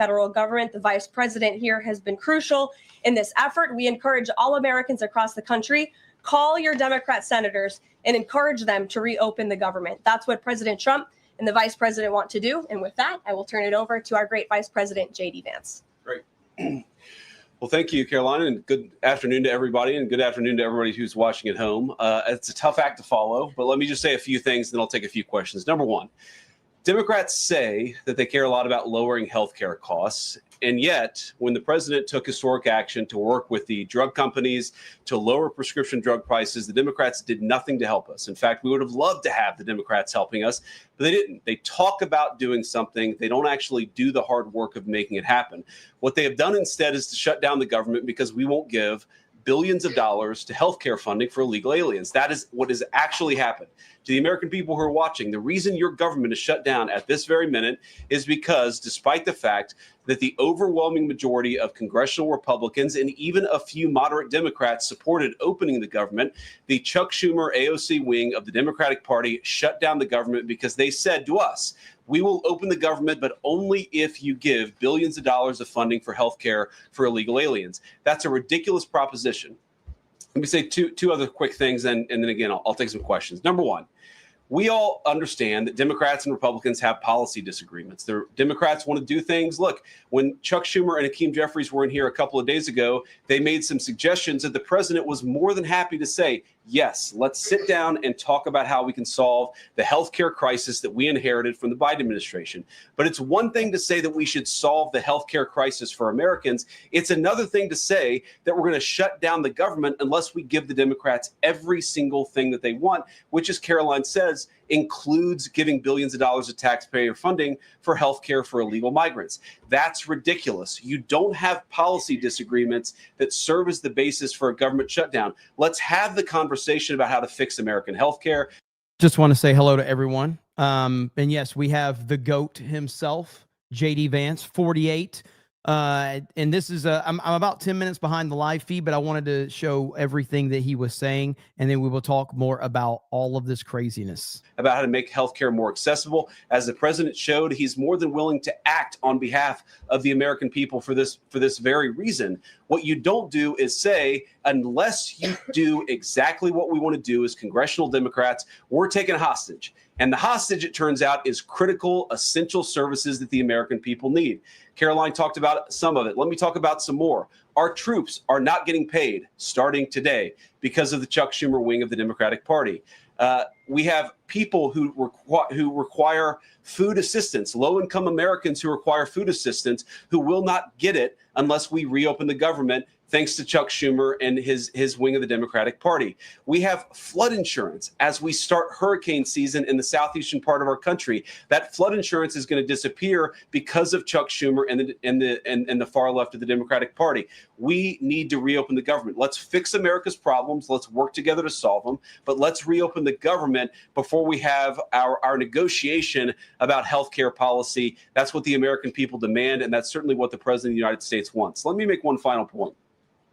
federal government. The vice president here has been crucial in this effort. We encourage all Americans across the country, call your Democrat senators and encourage them to reopen the government. That's what President Trump and the vice president want to do. And with that, I will turn it over to our great vice president, J.D. Vance. Great. Well, thank you, Carolina, and good afternoon to everybody, and good afternoon to everybody who's watching at home. It's a tough act to follow, but let me just say a few things, then I'll take a few questions. Number one, Democrats say that they care a lot about lowering health care costs, and yet when the president took historic action to work with the drug companies to lower prescription drug prices, the Democrats did nothing to help us. In fact, we would have loved to have the Democrats helping us, but they didn't. They talk about doing something. They don't actually do the hard work of making it happen. What they have done instead is to shut down the government because we won't give billions of dollars to healthcare funding for illegal aliens. That is what has actually happened. To the American people who are watching, the reason your government is shut down at this very minute is because, despite the fact that the overwhelming majority of congressional Republicans and even a few moderate Democrats supported opening the government, the Chuck Schumer AOC wing of the Democratic Party shut down the government because they said to us, we will open the government, but only if you give billions of dollars of funding for health care for illegal aliens. That's a ridiculous proposition. Let me say two other quick things, and then again, I'll take some questions. Number one, we all understand that Democrats and Republicans have policy disagreements. The Democrats want to do things. Look, when Chuck Schumer and Hakeem Jeffries were in here a couple of days ago, they made some suggestions that the president was more than happy to say, yes, let's sit down and talk about how we can solve the healthcare crisis that we inherited from the Biden administration. But it's one thing to say that we should solve the healthcare crisis for Americans. It's another thing to say that we're going to shut down the government unless we give the Democrats every single thing that they want, which, as Caroline says, includes giving billions of dollars of taxpayer funding for healthcare for illegal migrants. That's ridiculous. You don't have policy disagreements that serve as the basis for a government shutdown. Let's have the conversation about how to fix American healthcare. Just want to say hello to everyone. And yes, we have the GOAT himself, J.D. Vance, 48. And this is I'm about 10 minutes behind the live feed, but I wanted to show everything that he was saying, and then we will talk more about all of this craziness. About how to make healthcare more accessible. As the president showed, he's more than willing to act on behalf of the American people for this very reason. What you don't do is say, unless you do exactly what we want to do as congressional Democrats, we're taking a hostage. And the hostage, it turns out, is critical, essential services that the American people need. Caroline talked about some of it. Let me talk about some more. Our troops are not getting paid starting today because of the Chuck Schumer wing of the Democratic Party. We have people who require food assistance, low-income Americans who require food assistance, who will not get it unless we reopen the government, thanks to Chuck Schumer and his wing of the Democratic Party. We have flood insurance as we start hurricane season in the southeastern part of our country. That flood insurance is going to disappear because of Chuck Schumer and the far left of the Democratic Party. We need to reopen the government. Let's fix America's problems. Let's work together to solve them. But let's reopen the government before we have our negotiation about health care policy. That's what the American people demand, and that's certainly what the President of the United States wants. Let me make one final point.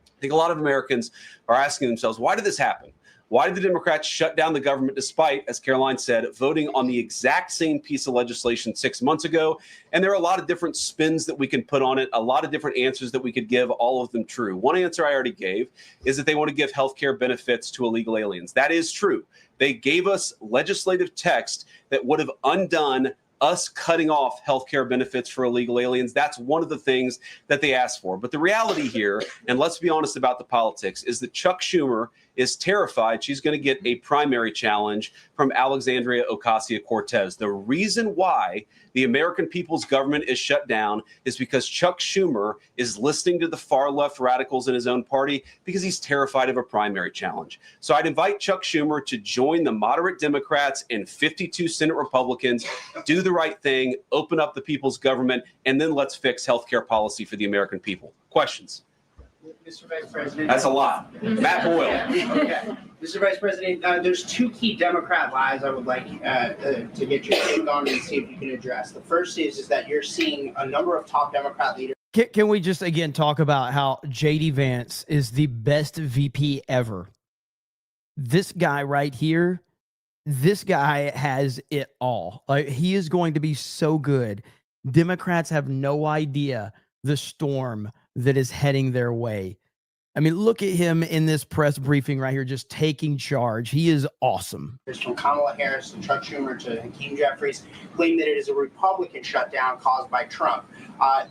I think a lot of Americans are asking themselves, why did this happen? Why did the Democrats shut down the government despite, as Caroline said, voting on the exact same piece of legislation 6 months ago? And there are a lot of different spins that we can put on it, a lot of different answers that we could give, all of them true. One answer I already gave is that they want to give health care benefits to illegal aliens. That is true. They gave us legislative text that would have undone us cutting off healthcare benefits for illegal aliens. That's one of the things that they asked for. But the reality here, and let's be honest about the politics, is that Chuck Schumer is terrified she's going to get a primary challenge from Alexandria Ocasio-Cortez. The reason why the American people's government is shut down is because Chuck Schumer is listening to the far left radicals in his own party because he's terrified of a primary challenge. So I'd invite Chuck Schumer to join the moderate Democrats and 52 Senate Republicans, do the right thing, open up the people's government, and then let's fix healthcare policy for the American people. Questions? Mr. Vice President. That's a lot. Matt Boyle. Okay. Mr. Vice President, there's two key Democrat lies I would like to get your take on and see if you can address. The first is that you're seeing a number of top Democrat leaders. Can we just again talk about how J.D. Vance is the best VP ever? This guy right here, this guy has it all. Like, he is going to be so good. Democrats have no idea the storm that is heading their way. I mean, look at him in this press briefing right here, just taking charge. He is awesome. From Kamala Harris to Chuck Schumer to Hakeem Jeffries claim that it is a Republican shutdown caused by Trump.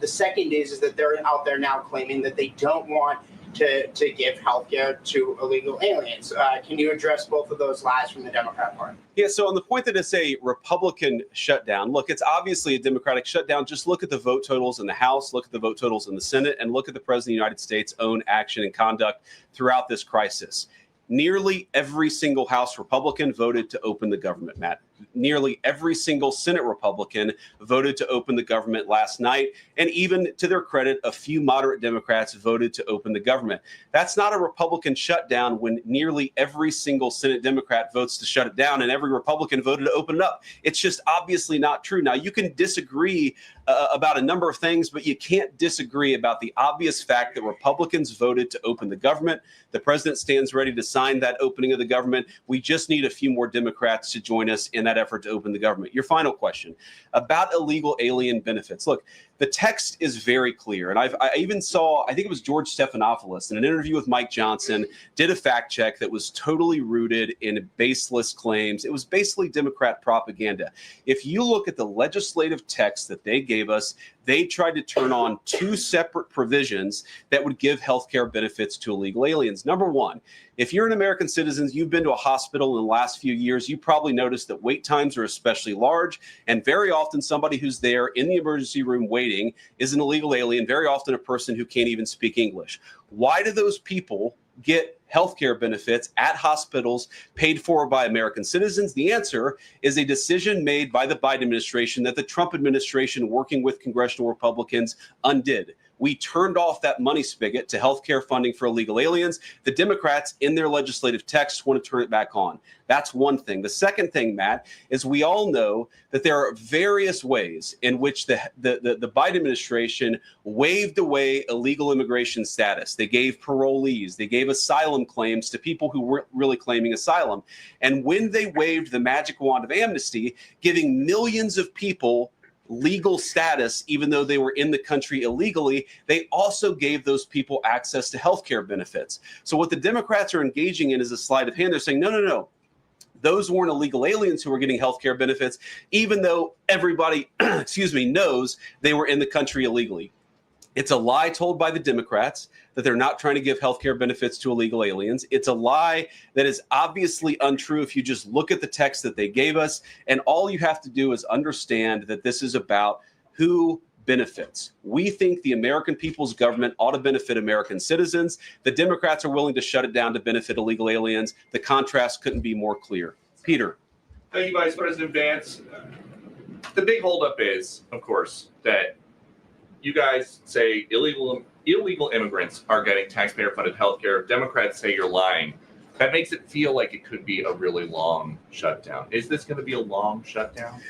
The second is that they're out there now claiming that they don't want to give health care to illegal aliens. Can you address both of those lies from the Democrat Party? Yeah, so on the point that it's a Republican shutdown, look, it's obviously a Democratic shutdown. Just look at the vote totals in the House, look at the vote totals in the Senate, and look at the President of the United States' own action and conduct throughout this crisis. Nearly every single House Republican voted to open the government, Matt. Nearly every single Senate Republican voted to open the government last night. And even to their credit, a few moderate Democrats voted to open the government. That's not a Republican shutdown when nearly every single Senate Democrat votes to shut it down and every Republican voted to open it up. It's just obviously not true. Now, you can disagree about a number of things, but you can't disagree about the obvious fact that Republicans voted to open the government. The president stands ready to sign that opening of the government. We just need a few more Democrats to join us in that effort to open the government. Your final question about illegal alien benefits. Look, the text is very clear. And I even saw, I think it was George Stephanopoulos in an interview with Mike Johnson, did a fact check that was totally rooted in baseless claims. It was basically Democrat propaganda. If you look at the legislative text that they gave us, they tried to turn on two separate provisions that would give healthcare benefits to illegal aliens. Number one, if you're an American citizen, you've been to a hospital in the last few years, you probably noticed that wait times are especially large. And very often somebody who's there in the emergency room waiting is an illegal alien, very often a person who can't even speak English. Why do those people get healthcare benefits at hospitals paid for by American citizens? The answer is a decision made by the Biden administration that the Trump administration, working with congressional Republicans, undid. We turned off that money spigot to healthcare funding for illegal aliens. The Democrats, in their legislative text, want to turn it back on. That's one thing. The second thing, Matt, is we all know that there are various ways in which the Biden administration waved away illegal immigration status. They gave parolees, they gave asylum claims to people who weren't really claiming asylum. And when they waved the magic wand of amnesty, giving millions of people legal status, even though they were in the country illegally, they also gave those people access to health care benefits. So what the Democrats are engaging in is a sleight of hand. They're saying, no. Those weren't illegal aliens who were getting health care benefits, even though everybody, knows they were in the country illegally. It's a lie told by the Democrats that they're not trying to give health care benefits to illegal aliens. It's a lie that is obviously untrue if you just look at the text that they gave us. And all you have to do is understand that this is about who benefits. We think the American people's government ought to benefit American citizens. The Democrats are willing to shut it down to benefit illegal aliens. The contrast couldn't be more clear. Peter. Thank you, Vice President Vance. The big holdup is, of course, that you guys say illegal immigrants are getting taxpayer-funded health care. Democrats say you're lying. That makes it feel like it could be a really long shutdown. Is this going to be a long shutdown?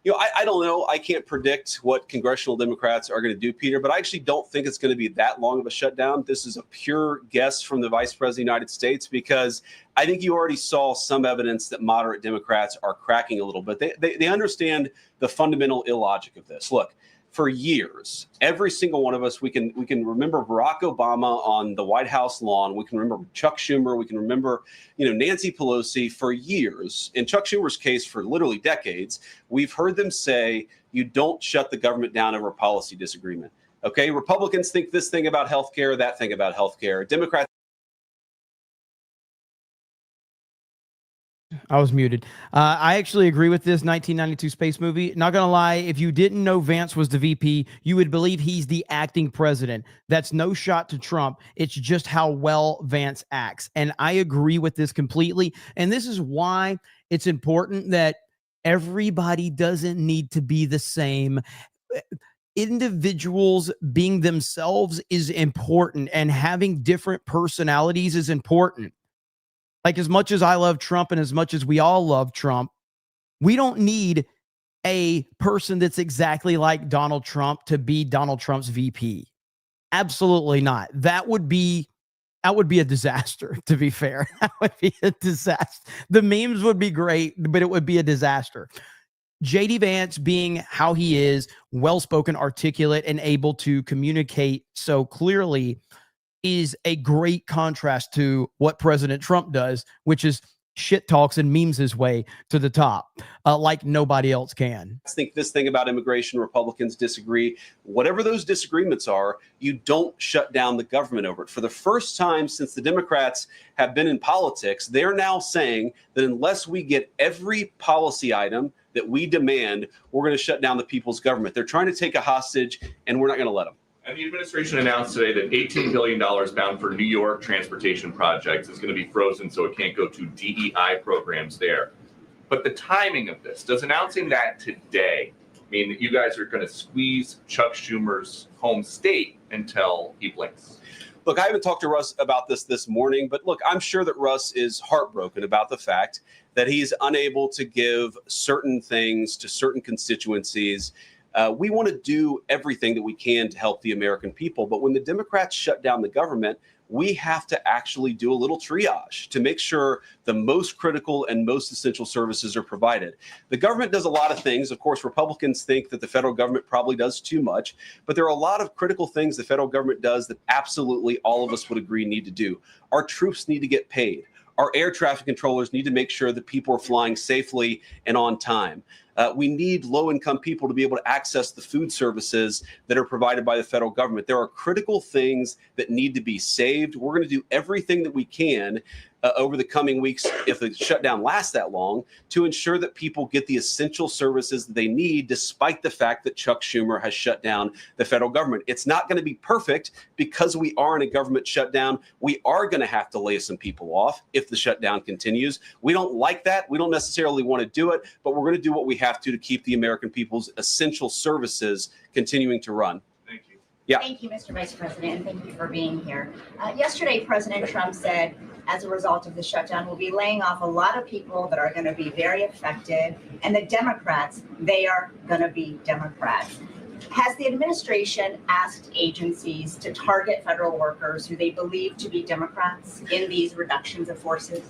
I don't know. I can't predict what congressional Democrats are going to do, Peter, but I actually don't think it's going to be that long of a shutdown. This is a pure guess from the Vice President of the United States, because I think you already saw some evidence that moderate Democrats are cracking a little bit. They understand the fundamental illogic of this. Look, for years, every single one of us, we can remember Barack Obama on the White House lawn. We can remember Chuck Schumer. We can remember, Nancy Pelosi for years. In Chuck Schumer's case, for literally decades, we've heard them say, you don't shut the government down over policy disagreement. Okay, Republicans think this thing about healthcare, that thing about healthcare. Democrats. I was muted. I actually agree with this 1992 space movie. Not going to lie, if you didn't know Vance was the VP, you would believe he's the acting president. That's no shot to Trump. It's just how well Vance acts. And I agree with this completely. And this is why it's important that everybody doesn't need to be the same. Individuals being themselves is important, and having different personalities is important. Like, as much as I love Trump and as much as we all love Trump, we don't need a person that's exactly like Donald Trump to be Donald Trump's VP. Absolutely not. That would be a disaster, to be fair. That would be a disaster. The memes would be great, but it would be a disaster. JD Vance, being how he is, well-spoken, articulate, and able to communicate so clearly, is a great contrast to what President Trump does, which is shit talks and memes his way to the top, like nobody else can. I think this thing about immigration, Republicans disagree. Whatever those disagreements are, you don't shut down the government over it. For the first time since the Democrats have been in politics, they're now saying that unless we get every policy item that we demand, we're going to shut down the people's government. They're trying to take a hostage, and we're not going to let them. And the administration announced today that $18 billion bound for New York transportation projects is going to be frozen so it can't go to DEI programs there. But the timing of this, does announcing that today mean that you guys are going to squeeze Chuck Schumer's home state until he blinks? Look, I haven't talked to Russ about this morning, but look, I'm sure that Russ is heartbroken about the fact that he's unable to give certain things to certain constituencies. We want to do everything that we can to help the American people. But when the Democrats shut down the government, we have to actually do a little triage to make sure the most critical and most essential services are provided. The government does a lot of things. Of course, Republicans think that the federal government probably does too much, but there are a lot of critical things the federal government does that absolutely all of us would agree need to do. Our troops need to get paid. Our air traffic controllers need to make sure that people are flying safely and on time. We need low-income people to be able to access the food services that are provided by the federal government. There are critical things that need to be saved. We're going to do everything that we can over the coming weeks, if the shutdown lasts that long, to ensure that people get the essential services that they need, despite the fact that Chuck Schumer has shut down the federal government. It's not going to be perfect because we are in a government shutdown. We are going to have to lay some people off if the shutdown continues. We don't like that. We don't necessarily want to do it, but we're going to do what we have to keep the American people's essential services continuing to run. Thank you. Yeah. Thank you, Mr. Vice President, and thank you for being here. Yesterday, President Trump said, as a result of the shutdown, we'll be laying off a lot of people that are going to be very affected. And the Democrats, they are going to be Democrats. Has the administration asked agencies to target federal workers who they believe to be Democrats in these reductions of forces?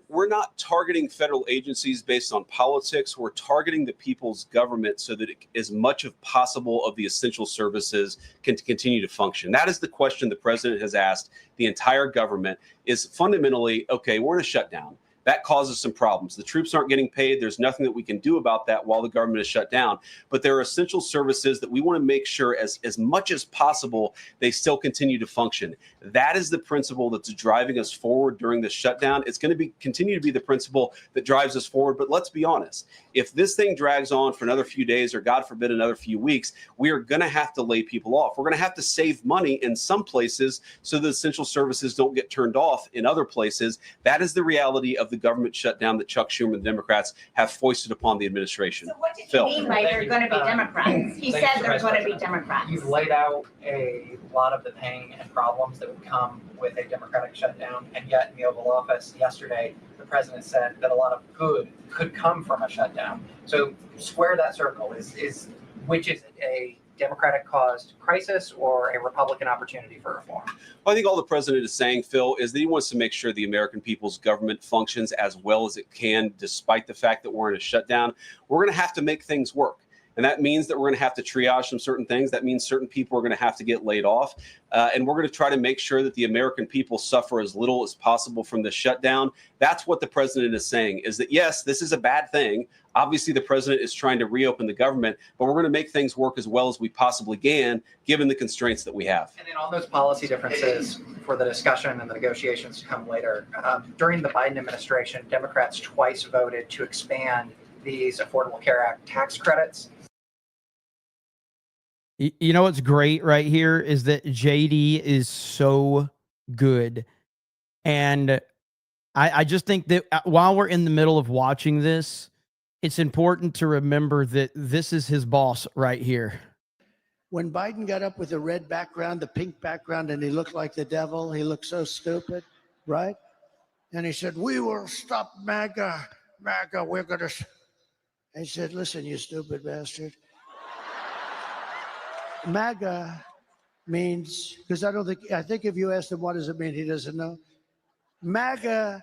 We're not targeting federal agencies based on politics. We're targeting the people's government so that as much as possible of the essential services can continue to function. That is the question the president has asked the entire government, is fundamentally, okay, we're in a shutdown. That causes some problems. The troops aren't getting paid. There's nothing that we can do about that while the government is shut down. But there are essential services that we want to make sure as much as possible they still continue to function. That is the principle that's driving us forward during the shutdown. It's going to continue to be the principle that drives us forward. But let's be honest. If this thing drags on for another few days or, God forbid, another few weeks, we are going to have to lay people off. We're going to have to save money in some places so the essential services don't get turned off in other places. That is the reality of the government shutdown that Chuck Schumer and the Democrats have foisted upon the administration. So what did he mean by they're going to be Democrats? He said they're going to be Democrats. You've laid out a lot of the pain and problems that would come with a Democratic shutdown, and yet in the Oval Office yesterday, the president said that a lot of good could come from a shutdown. So square that circle. Which is it, a Democratic-caused crisis or a Republican opportunity for reform? Well, I think all the president is saying, Phil, is that he wants to make sure the American people's government functions as well as it can, despite the fact that we're in a shutdown. We're going to have to make things work. And that means that we're going to have to triage some certain things. That means certain people are going to have to get laid off. And we're going to try to make sure that the American people suffer as little as possible from the shutdown. That's what the president is saying, is that, yes, this is a bad thing. Obviously, the president is trying to reopen the government, but we're going to make things work as well as we possibly can, given the constraints that we have. And then all those policy differences for the discussion and the negotiations to come later. During the Biden administration, Democrats twice voted to expand these Affordable Care Act tax credits. You know what's great right here is that JD is so good. And I just think that while we're in the middle of watching this, it's important to remember that this is his boss right here. When Biden got up with the red background, the pink background, and he looked like the devil, he looked so stupid, right? And he said, "We will stop MAGA. MAGA, we're going to..." I said, "Listen, you stupid bastard. MAGA means," because I think if you ask him what does it mean, he doesn't know. MAGA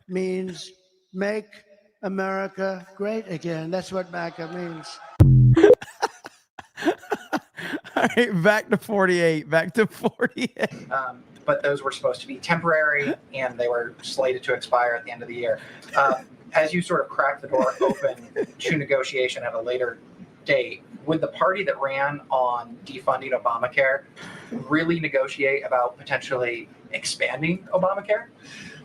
means make America great again. That's what MAGA means. All right, back to 48. Back to 48. But those were supposed to be temporary, and they were slated to expire at the end of the year. As you sort of crack the door open to negotiation at a later date, would the party that ran on defunding Obamacare really negotiate about potentially expanding Obamacare?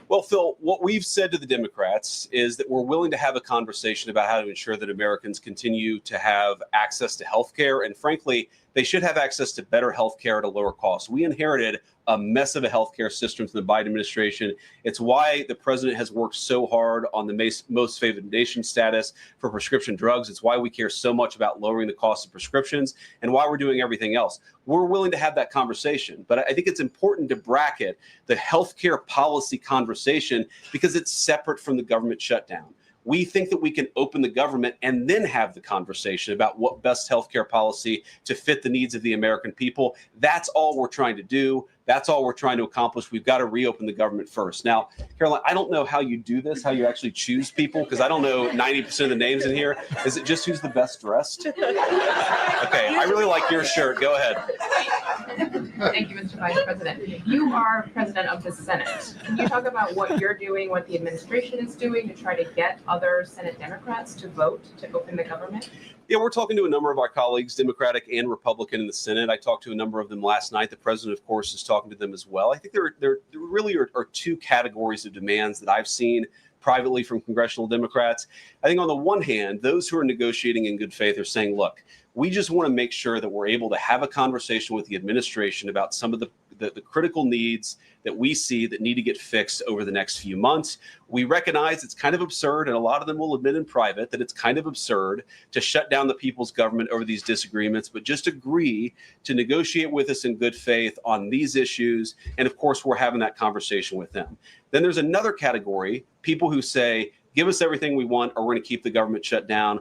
Well, Phil, what we've said to the Democrats is that we're willing to have a conversation about how to ensure that Americans continue to have access to health care. And frankly, they should have access to better health care at a lower cost. We inherited a mess of a healthcare system from the Biden administration. It's why the president has worked so hard on the most favored nation status for prescription drugs. It's why we care so much about lowering the cost of prescriptions and why we're doing everything else. We're willing to have that conversation, but I think it's important to bracket the healthcare policy conversation because it's separate from the government shutdown. We think that we can open the government and then have the conversation about what best healthcare policy to fit the needs of the American people. That's all we're trying to do. That's all we're trying to accomplish. We've got to reopen the government first. Now, Caroline, I don't know how you do this, how you actually choose people, because I don't know 90% of the names in here. Is it just who's the best dressed? Okay, I really like your shirt. Go ahead. Thank you, Mr. Vice President. You are president of the Senate. Can you talk about what you're doing, what the administration is doing to try to get other Senate Democrats to vote to open the government? Yeah, we're talking to a number of our colleagues, Democratic and Republican in the Senate. I talked to a number of them last night. The president, of course, is talking to them as well. I think there really are two categories of demands that I've seen privately from congressional Democrats. I think on the one hand, those who are negotiating in good faith are saying, look, we just want to make sure that we're able to have a conversation with the administration about some of the critical needs that we see that need to get fixed over the next few months. We recognize it's kind of absurd, and a lot of them will admit in private that it's kind of absurd to shut down the people's government over these disagreements, but just agree to negotiate with us in good faith on these issues. And of course, we're having that conversation with them. Then there's another category, people who say, give us everything we want or we're going to keep the government shut down.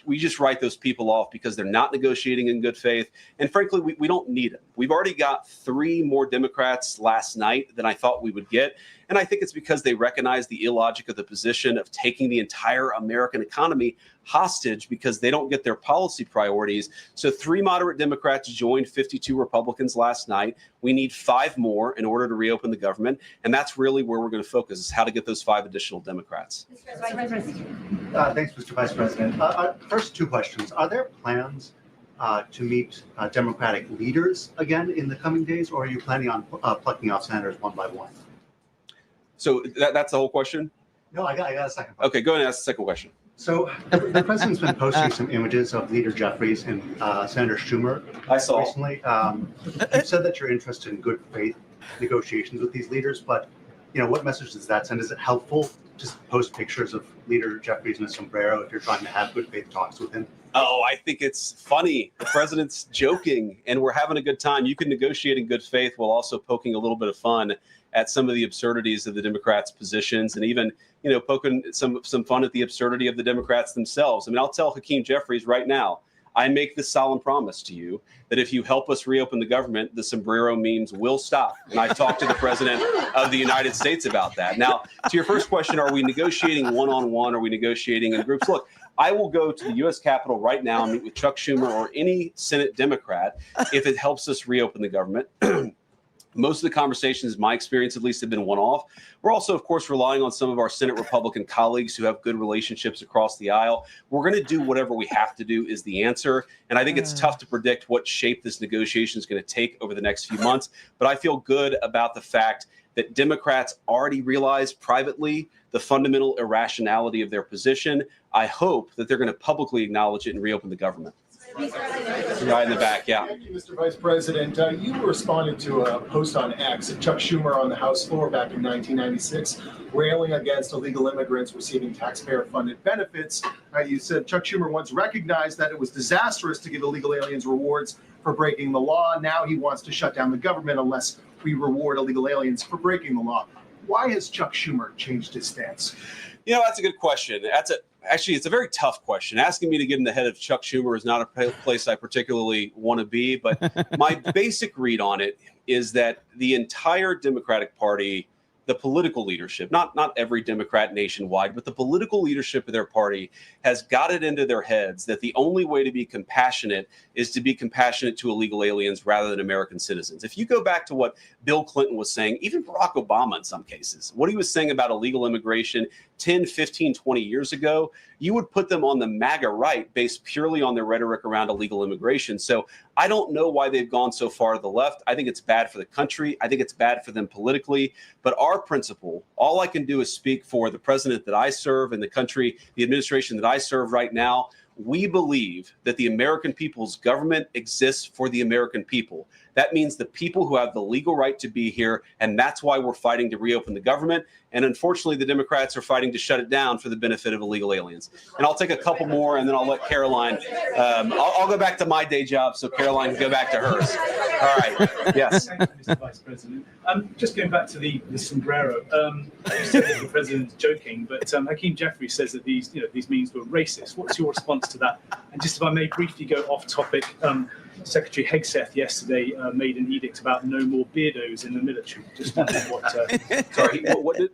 We just write those people off because they're not negotiating in good faith. And frankly, we don't need them. We've already got 3 more Democrats last night than I thought we would get. And I think it's because they recognize the illogic of the position of taking the entire American economy hostage because they don't get their policy priorities. So 3 moderate Democrats joined 52 Republicans last night. We need 5 more in order to reopen the government. And that's really where we're going to focus, is how to get those 5 additional Democrats. Thanks, Mr. Vice President. First 2 questions. Are there plans to meet Democratic leaders again in the coming days, or are you planning on plucking off senators one by one? So that's the whole question? No, I got a second question. Okay, go ahead and ask the second question. So the president's been posting some images of Leader Jeffries and Senator Schumer. I saw. Recently. You've said that you're interested in good faith negotiations with these leaders, but what message does that send? Is it helpful to post pictures of Leader Jeffries in a sombrero if you're trying to have good faith talks with him? Oh, I think it's funny. The president's joking and we're having a good time. You can negotiate in good faith while also poking a little bit of fun at some of the absurdities of the Democrats' positions, and even, poking some fun at the absurdity of the Democrats themselves. I mean, I'll tell Hakeem Jeffries right now, I make this solemn promise to you that if you help us reopen the government, the sombrero memes will stop. And I talked to the president of the United States about that. Now, to your first question, are we negotiating one-on-one? Are we negotiating in groups? Look, I will go to the U.S. Capitol right now and meet with Chuck Schumer or any Senate Democrat if it helps us reopen the government. Most of the conversations, my experience at least, have been one-off. We're also, of course, relying on some of our Senate Republican colleagues who have good relationships across the aisle. We're going to do whatever we have to do is the answer. And I think it's tough to predict what shape this negotiation is going to take over the next few months. But I feel good about the fact that Democrats already realize privately the fundamental irrationality of their position. I hope that they're going to publicly acknowledge it and reopen the government. Right in the back, yeah. Thank you, Mr. Vice President. You responded to a post on X of Chuck Schumer on the House floor back in 1996, railing against illegal immigrants receiving taxpayer-funded benefits. You said Chuck Schumer once recognized that it was disastrous to give illegal aliens rewards for breaking the law. Now he wants to shut down the government unless we reward illegal aliens for breaking the law. Why has Chuck Schumer changed his stance? That's a good question. Actually, it's a very tough question. Asking me to get in the head of Chuck Schumer is not a place I particularly want to be. But my basic read on it is that the entire Democratic Party the political leadership, not every Democrat nationwide, but the political leadership of their party has got it into their heads that the only way to be compassionate is to be compassionate to illegal aliens rather than American citizens. If you go back to what Bill Clinton was saying, even Barack Obama in some cases, what he was saying about illegal immigration 10, 15, 20 years ago, you would put them on the MAGA right based purely on their rhetoric around illegal immigration. So I don't know why they've gone so far to the left. I think it's bad for the country. I think it's bad for them politically. But our principle, all I can do is speak for the president that I serve and the country, the administration that I serve right now. We believe that the American people's government exists for the American people. That means the people who have the legal right to be here, and that's why we're fighting to reopen the government. And unfortunately, the Democrats are fighting to shut it down for the benefit of illegal aliens. And I'll take a couple more, and then I'll let Caroline. I'll go back to my day job so Caroline can go back to hers. All right. Yes. Thank you, Mr. Vice President. Just going back to the sombrero. You said that the president's joking, but Hakeem Jeffries says that these memes were racist. What's your response to that? And just if I may briefly go off topic, Secretary Hegseth yesterday made an edict about no more beardos in the military. Just wondering what. Sorry,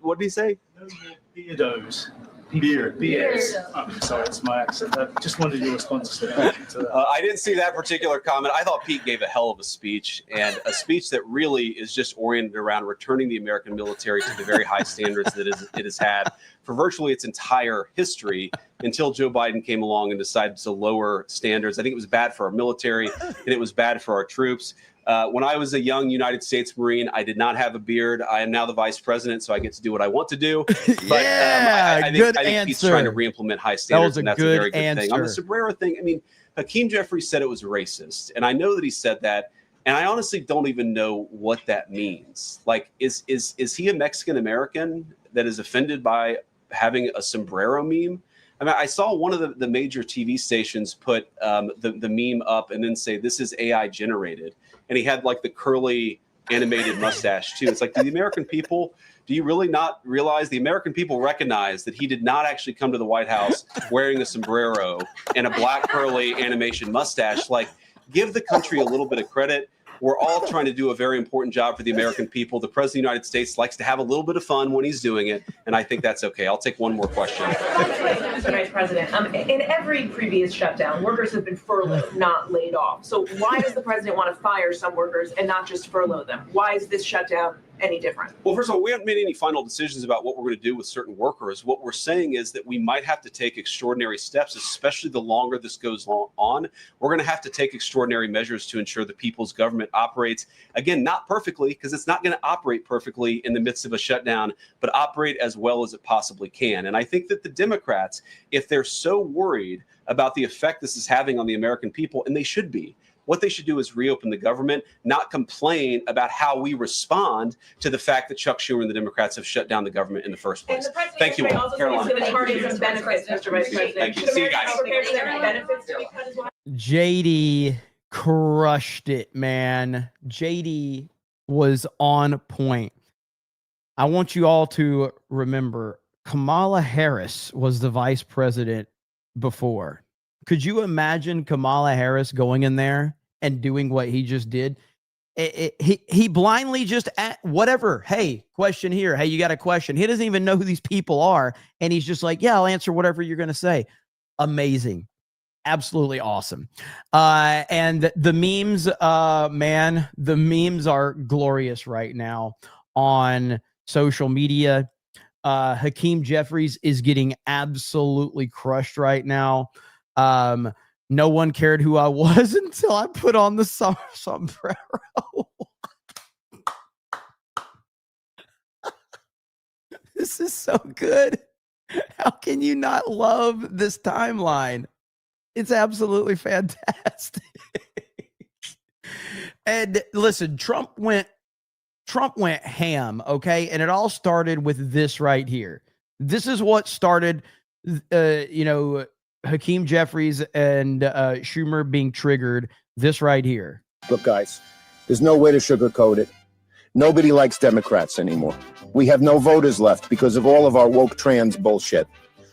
what did he say? No more beardos. Beards. Oh, sorry, it's my accent. Just wondered your response to that. I didn't see that particular comment. I thought Pete gave a hell of a speech, and a speech that really is just oriented around returning the American military to the very high standards that it has had for virtually its entire history until Joe Biden came along and decided to lower standards. I think it was bad for our military, and it was bad for our troops. When I was a young United States Marine, I did not have a beard. I am now the vice president, so I get to do what I want to do. But I think Pete's trying to re-implement high standards, and that's a very good thing. On the sombrero thing, I mean, Hakeem Jeffries said it was racist, and I know that he said that, and I honestly don't even know what that means. Like, is he a Mexican American that is offended by having a sombrero meme? I mean, I saw one of the major TV stations put the meme up and then say, this is AI generated. And he had like the curly animated mustache too. It's like, do you really not realize the American people recognize that he did not actually come to the White House wearing a sombrero and a black curly animation mustache? Like, give the country a little bit of credit. We're all trying to do a very important job for the American people. The President of the United States likes to have a little bit of fun when he's doing it, and I think that's okay. I'll take one more question. Mr. Vice President, in every previous shutdown, workers have been furloughed, not laid off. So why does the president want to fire some workers and not just furlough them? Why is this shutdown any different? Well, first of all, we haven't made any final decisions about what we're going to do with certain workers. What we're saying is that we might have to take extraordinary steps, especially the longer this goes on. We're going to have to take extraordinary measures to ensure the people's government operates, again, not perfectly, because it's not going to operate perfectly in the midst of a shutdown, but operate as well as it possibly can. And I think that the Democrats, if they're so worried about the effect this is having on the American people, and they should be, what they should do is reopen the government, not complain about how we respond to the fact that Chuck Schumer and the Democrats have shut down the government in the first place. Thank you all. Caroline. Thank you. See you guys. JD crushed it, man. JD was on point. I want you all to remember Kamala Harris was the vice president before. Could you imagine Kamala Harris going in there and doing what he just did? He blindly just whatever. Hey, question here. Hey, you got a question. He doesn't even know who these people are. And he's just like, yeah, I'll answer whatever you're going to say. Amazing. Absolutely awesome. And the memes, man, the memes are glorious right now on social media. Hakeem Jeffries is getting absolutely crushed right now. No one cared who I was until I put on the sombrero. This is so good. How can you not love this timeline? It's absolutely fantastic. And listen, Trump went ham, okay? And it all started with this right here. This is what started, Hakeem Jeffries and Schumer being triggered. This right here. Look, guys, there's no way to sugarcoat it. Nobody likes Democrats anymore. We have no voters left because of all of our woke trans bullshit.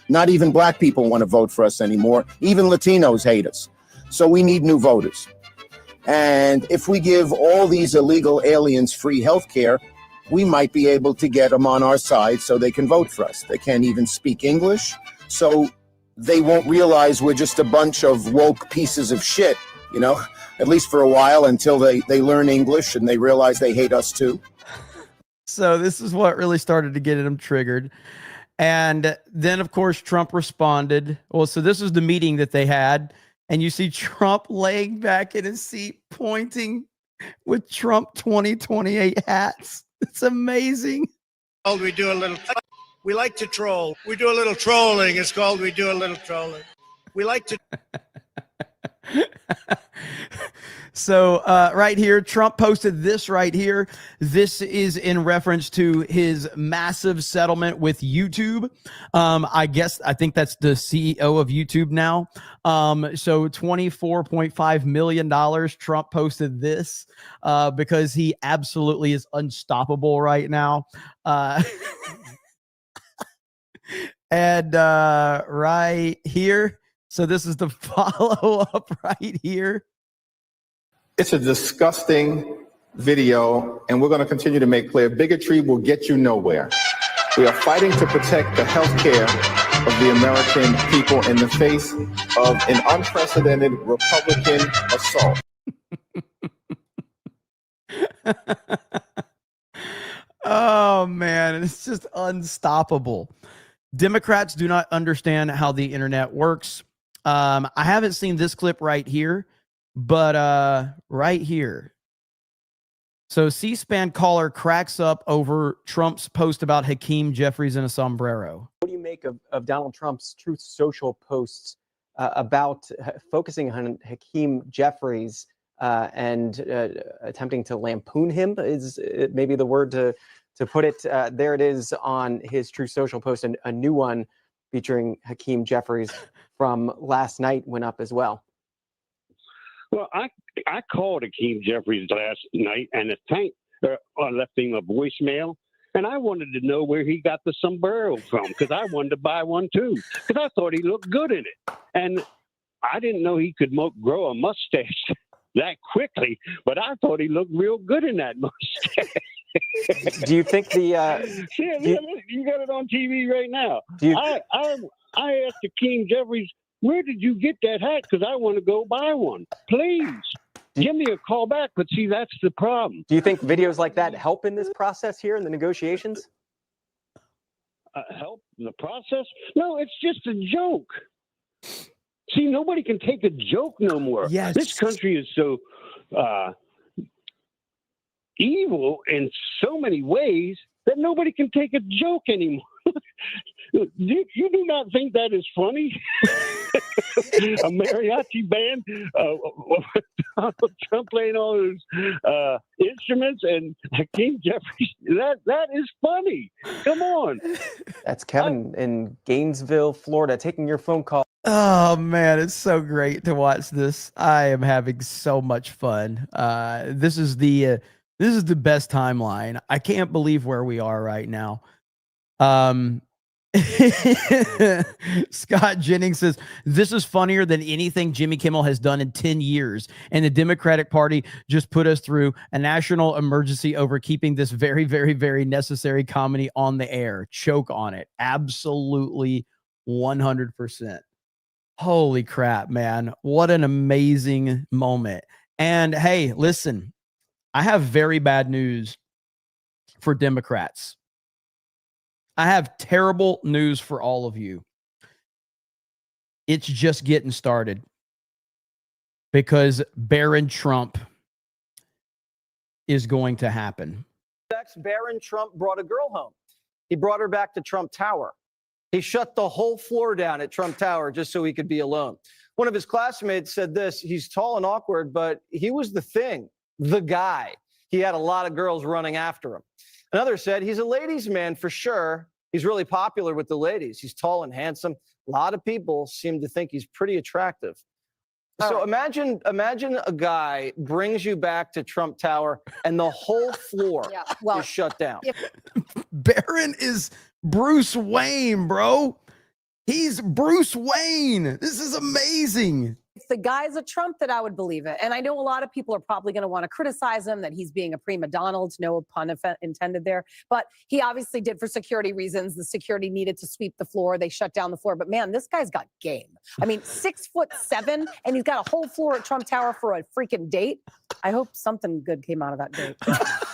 Not even black people want to vote for us anymore. Even Latinos hate us. So we need new voters. And if we give all these illegal aliens free health care, we might be able to get them on our side so they can vote for us. They can't even speak English, so they won't realize we're just a bunch of woke pieces of shit, you know, at least for a while until they learn English and they realize they hate us too. So this is what really started to get him triggered. And then, of course, Trump responded. Well, so this is the meeting that they had. And you see Trump laying back in his seat, pointing with Trump 2028 hats. It's amazing. We do a little. We like to troll. We do a little trolling. It's called we do a little trolling. We like to. So right here, Trump posted this right here. This is in reference to his massive settlement with YouTube. I think that's the CEO of YouTube now. So $24.5 million. Trump posted this because he absolutely is unstoppable right now. And right here. So this is the follow-up right here. It's a disgusting video, and we're going to continue to make clear bigotry will get you nowhere. We are fighting to protect the health care of the American people in the face of an unprecedented Republican assault. Oh, man, it's just unstoppable. Democrats do not understand how the internet works. I haven't seen this clip right here, but right here. So C-SPAN caller cracks up over Trump's post about Hakeem Jeffries in a sombrero. What do you make of Donald Trump's Truth Social posts about focusing on Hakeem Jeffries and attempting to lampoon him is maybe the word to put it. There it is on his Truth Social post, and a new one featuring Hakeem Jeffries from last night went up as well. Well, I called Hakeem Jeffries last night and left him a voicemail, and I wanted to know where he got the sombrero from because I wanted to buy one too because I thought he looked good in it, and I didn't know he could grow a mustache that quickly, but I thought he looked real good in that mustache. Do you think the you got it on TV right now? I asked Hakeem Jeffries, where did you get that hat? Because I want to go buy one. Please give me a call back. But see, that's the problem. Do you think videos like that help in this process here in the negotiations? Help in the process? No, it's just a joke. See, nobody can take a joke no more. Yes. This country is so evil in so many ways that nobody can take a joke anymore. You do not think that is funny? A mariachi band, Donald Trump playing all those instruments, and Hakeem Jeffries. That is funny. Come on. That's Kevin in Gainesville, Florida, taking your phone call. Oh man, it's so great to watch this. I am having so much fun. This is the best timeline. I can't believe where we are right now. Scott Jennings says this is funnier than anything Jimmy Kimmel has done in 10 years, and the Democratic Party just put us through a national emergency over keeping this very, very, very necessary comedy on the air. Choke on it. Absolutely 100%. Holy crap, man. What an amazing moment. And hey, listen, I have very bad news for Democrats. I have terrible news for all of you. It's just getting started because Baron Trump is going to happen. Baron Trump brought a girl home. He brought her back to Trump Tower. He shut the whole floor down at Trump Tower just so he could be alone. One of his classmates said this: he's tall and awkward, but he was the thing, the guy. He had a lot of girls running after him. Another said he's a ladies' man for sure. He's really popular with the ladies. He's tall and handsome. A lot of people seem to think he's pretty attractive. So imagine a guy brings you back to Trump Tower and the whole floor is shut down. Baron is Bruce Wayne, bro. He's Bruce Wayne. This is amazing. If the guy's a Trump, that I would believe it. And I know a lot of people are probably going to want to criticize him that he's being a prima donna, no pun intended there. But he obviously did for security reasons. The security needed to sweep the floor. They shut down the floor. But man, this guy's got game. I mean, 6'7", and he's got a whole floor at Trump Tower for a freaking date. I hope something good came out of that date.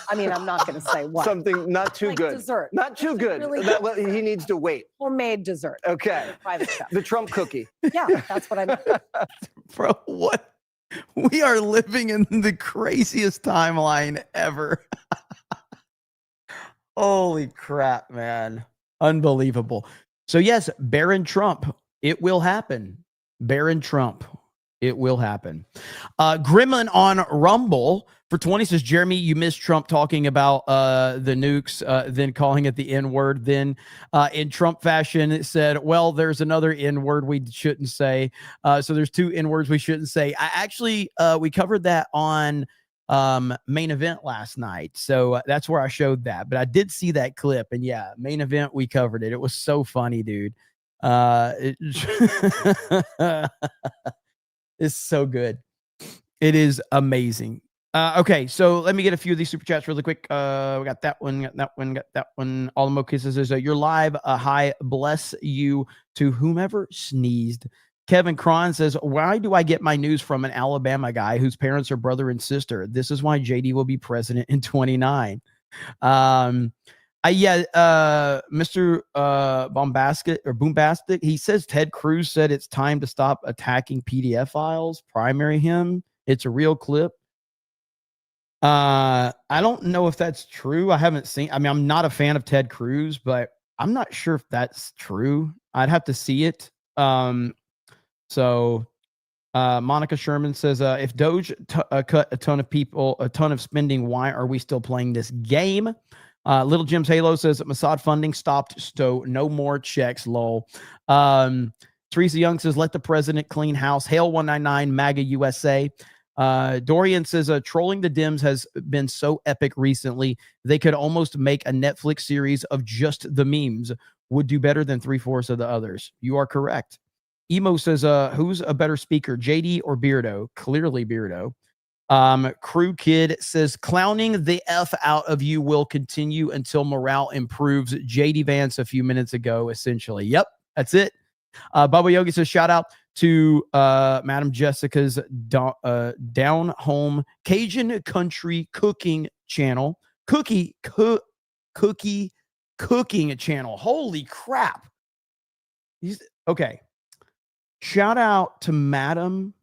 I mean, I'm not going to say what. Something not too Like good. dessert. Not too good. Really He needs to wait. homemade dessert. Okay. Private chef. The Trump cookie. Yeah, that's what I meant. Bro, what? We are living in the craziest timeline ever. Holy crap, man. Unbelievable. So, yes, Baron Trump, it will happen. Baron Trump, it will happen. Gremlin on Rumble for 20 says, Jeremy, you missed Trump talking about the nukes, then calling it the N-word. Then in Trump fashion, it said, well, there's another N-word we shouldn't say. So there's two N-words we shouldn't say. I actually, we covered that on Main Event last night. So that's where I showed that. But I did see that clip. And yeah, Main Event, we covered it. It was so funny, dude. It's so good. It is amazing. Okay, so let me get a few of these super chats really quick. We got that one, got that one, got that one. All the Mo Kisses says, you're live. Hi, bless you to whomever sneezed. Kevin Cron says, why do I get my news from an Alabama guy whose parents are brother and sister? This is why JD will be president in 29. Mr. Boombastic, he says Ted Cruz said it's time to stop attacking PDF files, primary him. It's a real clip. I don't know if that's true. I haven't seen, I mean, I'm not a fan of Ted Cruz, but I'm not sure if that's true. I'd have to see it. Monica Sherman says, if Doge cut a ton of people, a ton of spending, why are we still playing this game? Little Jim's Halo says that Mossad funding stopped, so no more checks, lol. Teresa Young says, let the president clean house. Hail 199, MAGA USA. Dorian says, trolling the Dems has been so epic recently. They could almost make a Netflix series of just the memes. Would do better than 3/4 of the others. You are correct. Emo says, who's a better speaker, JD or Beardo? Clearly Beardo. Crew Kid says, clowning the F out of you will continue until morale improves. JD Vance a few minutes ago, essentially. Yep, that's it. Bubba Yogi says, shout out to Madam Jessica's Down Home Cajun Country Cooking Channel. Cooking Channel. Holy crap. Okay. Shout out to Madam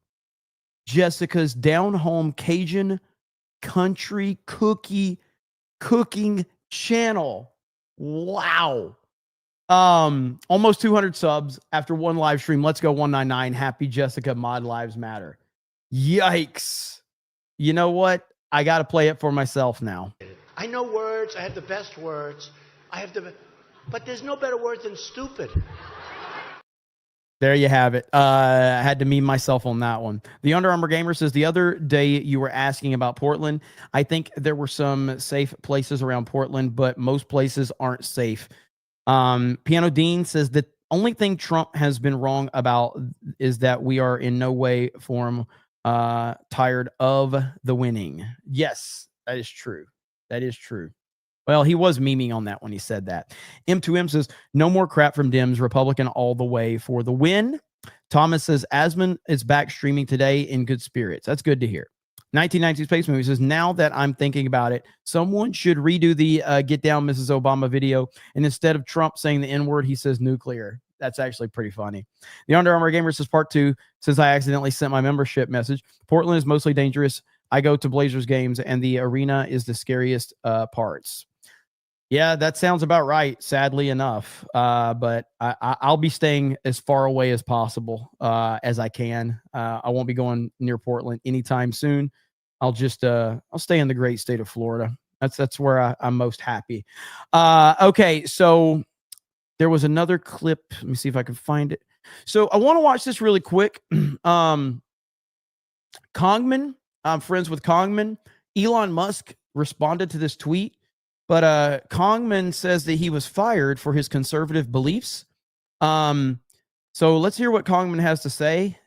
Jessica's Down Home Cajun Country Cooking Channel. Wow. Almost 200 subs after one live stream. Let's go 199. Happy Jessica, Mod Lives Matter. Yikes. You know what? I got to play it for myself now. I know words. I have the best words. But there's no better word than stupid. There you have it. I had to meme myself on that one. The Under Armour Gamer says, the other day you were asking about Portland. I think there were some safe places around Portland, but most places aren't safe. Piano Dean says the only thing Trump has been wrong about is that we are in no way form tired of the winning. Yes, that is true. That is true. Well, he was memeing on that when he said that. M2M says, no more crap from Dems, Republican all the way for the win. Thomas says, Asman is back streaming today in good spirits. That's good to hear. 1992 Space Movie says, now that I'm thinking about it, someone should redo the Get Down Mrs. Obama video. And instead of Trump saying the N-word, he says nuclear. That's actually pretty funny. The Under Armour Gamer says, part 2, since I accidentally sent my membership message. Portland is mostly dangerous. I go to Blazers games, and the arena is the scariest parts. Yeah, that sounds about right, sadly enough. But I'll be staying as far away as possible as I can. I won't be going near Portland anytime soon. I'll just I'll stay in the great state of Florida. That's where I'm most happy. Okay, so there was another clip. Let me see if I can find it. So I want to watch this really quick. Congman, I'm friends with Congman. Elon Musk responded to this tweet. But Congman says that he was fired for his conservative beliefs. So let's hear what Congman has to say.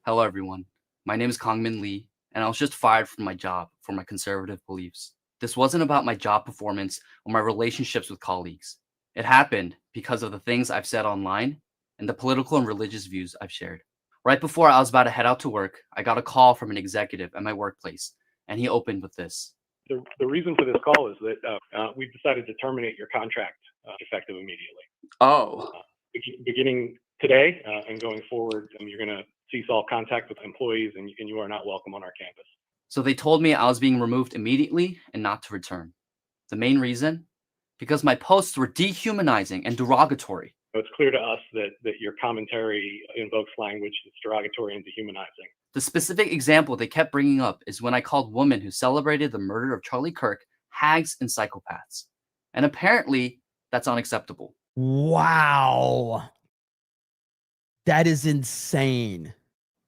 Hello, everyone. My name is Kongmin Lee, and I was just fired from my job for my conservative beliefs. This wasn't about my job performance or my relationships with colleagues. It happened because of the things I've said online and the political and religious views I've shared. Right before I was about to head out to work, I got a call from an executive at my workplace, and he opened with this. The reason for this call is that we've decided to terminate your contract effective immediately. Oh. Beginning today and going forward, you're going to cease all contact with employees, and you are not welcome on our campus. So they told me I was being removed immediately and not to return. The main reason? Because my posts were dehumanizing and derogatory. It's clear to us that your commentary invokes language that's derogatory and dehumanizing. The specific example they kept bringing up is when I called women who celebrated the murder of Charlie Kirk hags and psychopaths. And apparently, that's unacceptable. Wow. That is insane.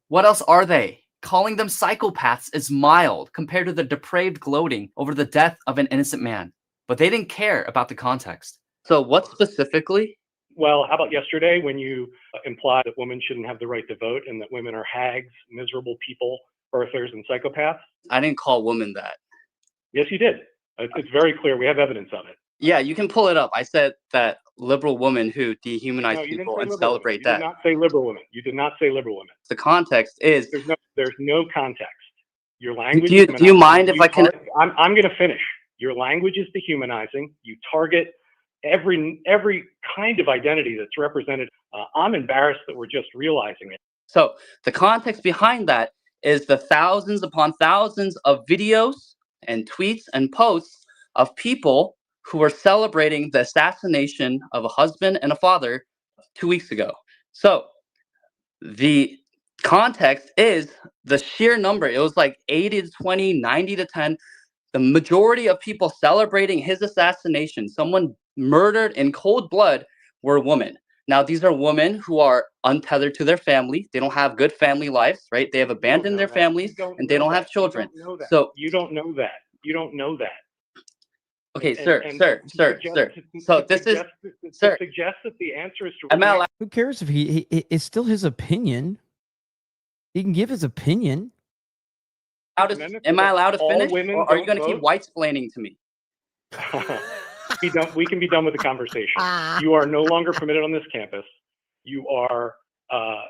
What else are they? Calling them psychopaths is mild compared to the depraved gloating over the death of an innocent man. But they didn't care about the context. So what specifically? Well, how about yesterday when you implied that women shouldn't have the right to vote and that women are hags, miserable people, birthers, and psychopaths? I didn't call women that. Yes, you did. It's very clear. We have evidence of it. Yeah, you can pull it up. I said that liberal women who dehumanize No, you didn't people say and liberal celebrate women. that. You did not say liberal women. You did not say liberal women. The context is. There's no context. Your language. Do you mind if I can? I'm going to finish. Your language is dehumanizing. You target every kind of identity that's represented. I'm embarrassed that we're just realizing it. So the context behind that is the thousands upon thousands of videos and tweets and posts of people who were celebrating the assassination of a husband and a father 2 weeks ago. So the context is the sheer number. It was like 80 to 20, 90 to 10. The majority of people celebrating his assassination, someone murdered in cold blood, were women. Now, these are women who are untethered to their family. They don't have good family lives, right? They have abandoned their families and they don't have children. So you don't know that. You don't know that. Okay, sir. So this is, sir. Suggest that the answer is to. I'm not allowed. Who cares if he it's still his opinion. He can give his opinion. Am I allowed to finish? Or are you going to keep white-splaining to me? We can be done with the conversation. You are no longer permitted on this campus. You are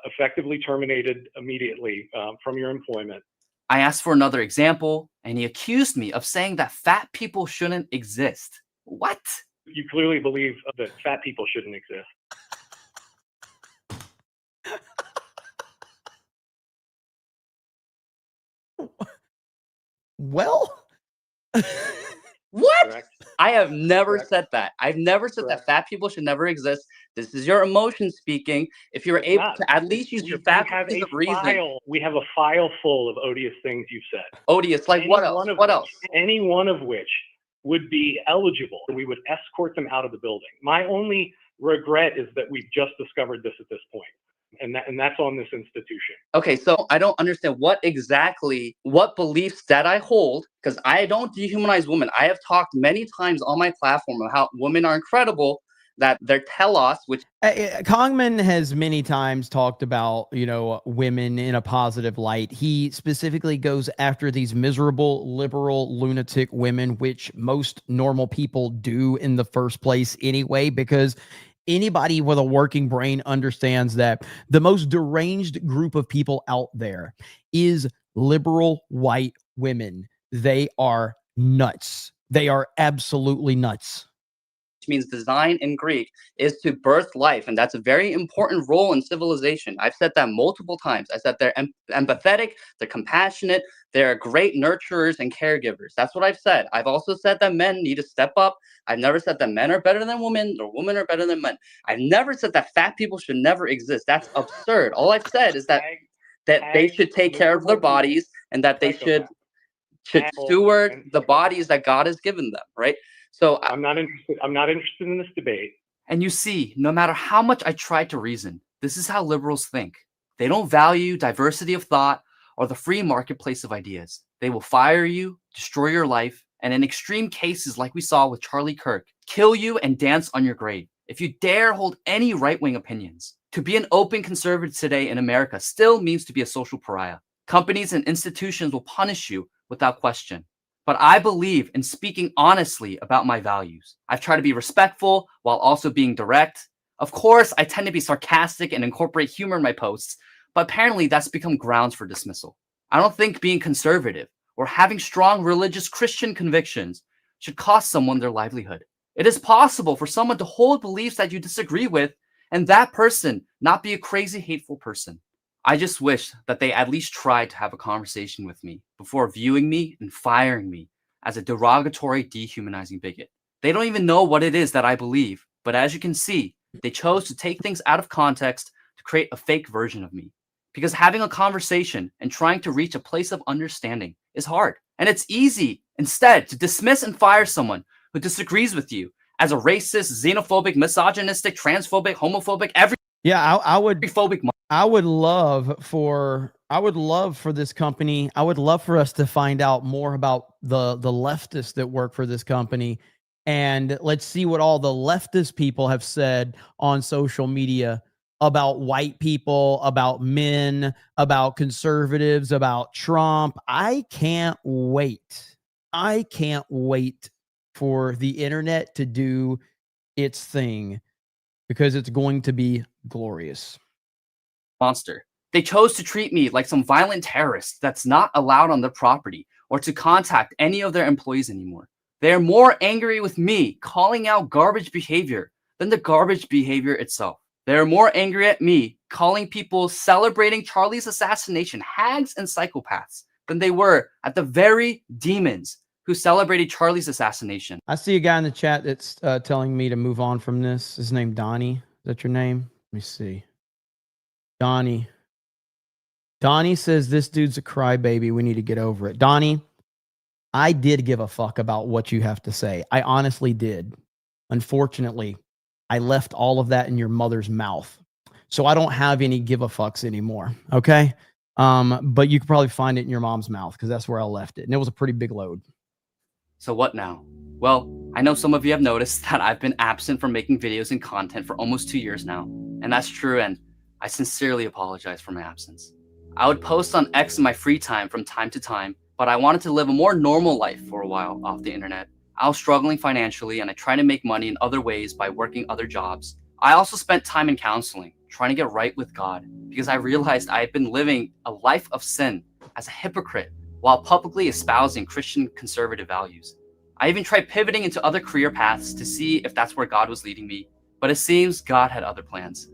effectively terminated immediately from your employment. I asked for another example, and he accused me of saying that fat people shouldn't exist. What? You clearly believe that fat people shouldn't exist. Well, what? Correct. I have never said that. I've never said that fat people should never exist. This is your emotion speaking. If you were able to at least use your faculties of reasoning. We have a file full of odious things you've said. Odious, like what else? What else? Any one of which would be eligible. We would escort them out of the building. My only regret is that we've just discovered this at this point. And that's on this institution. Okay, so I don't understand what beliefs that I hold, because I don't dehumanize women. I have talked many times on my platform of how women are incredible, that they're telos, which Kongman has many times talked about, women in a positive light. He specifically goes after these miserable, liberal, lunatic women, which most normal people do in the first place anyway, because anybody with a working brain understands that the most deranged group of people out there is liberal white women. They are nuts. They are absolutely nuts. Which means design in Greek is to birth life, and that's a very important role in civilization. I've said that multiple times. I said they're empathetic, they're compassionate, they're great nurturers and caregivers. That's what I've said. I've also said that men need to step up. I've never said that men are better than women or women are better than men. I've never said that fat people should never exist. That's absurd. All I've said is that they should take care of their bodies and that they should steward the bodies that God has given them, right? So I'm not interested in this debate. And you see, no matter how much I try to reason, this is how liberals think. They don't value diversity of thought or the free marketplace of ideas. They will fire you, destroy your life, and in extreme cases like we saw with Charlie Kirk, kill you and dance on your grave if you dare hold any right-wing opinions. To be an open conservative today in America still means to be a social pariah. Companies and institutions will punish you without question. But I believe in speaking honestly about my values. I've tried to be respectful while also being direct. Of course, I tend to be sarcastic and incorporate humor in my posts, but apparently that's become grounds for dismissal. I don't think being conservative or having strong religious Christian convictions should cost someone their livelihood. It is possible for someone to hold beliefs that you disagree with and that person not be a crazy, hateful person. I just wish that they at least tried to have a conversation with me before viewing me and firing me as a derogatory, dehumanizing bigot. They don't even know what it is that I believe, but as you can see, they chose to take things out of context to create a fake version of me. Because having a conversation and trying to reach a place of understanding is hard. And it's easy instead to dismiss and fire someone who disagrees with you as a racist, xenophobic, misogynistic, transphobic, homophobic, I would love for this company. I would love for us to find out more about the leftists that work for this company, and let's see what all the leftist people have said on social media about white people, about men, about conservatives, about Trump. I can't wait. I can't wait for the internet to do its thing, because it's going to be glorious. Monster. They chose to treat me like some violent terrorist that's not allowed on their property or to contact any of their employees anymore. They're more angry with me calling out garbage behavior than the garbage behavior itself. They're more angry at me calling people celebrating Charlie's assassination hags and psychopaths than they were at the very demons who celebrated Charlie's assassination. I see a guy in the chat that's telling me to move on from this. His name Donnie. Is that your name? Let me see. Donnie says this dude's a crybaby. We need to get over it. Donnie, I did give a fuck about what you have to say. I honestly did. Unfortunately, I left all of that in your mother's mouth. So I don't have any give a fucks anymore. Okay. But you could probably find it in your mom's mouth because that's where I left it. And it was a pretty big load. So what now? Well, I know some of you have noticed that I've been absent from making videos and content for almost 2 years now. And that's true, and I sincerely apologize for my absence. I would post on X in my free time from time to time, but I wanted to live a more normal life for a while off the internet. I was struggling financially and I tried to make money in other ways by working other jobs. I also spent time in counseling, trying to get right with God, because I realized I had been living a life of sin as a hypocrite while publicly espousing Christian conservative values. I even tried pivoting into other career paths to see if that's where God was leading me, but it seems God had other plans.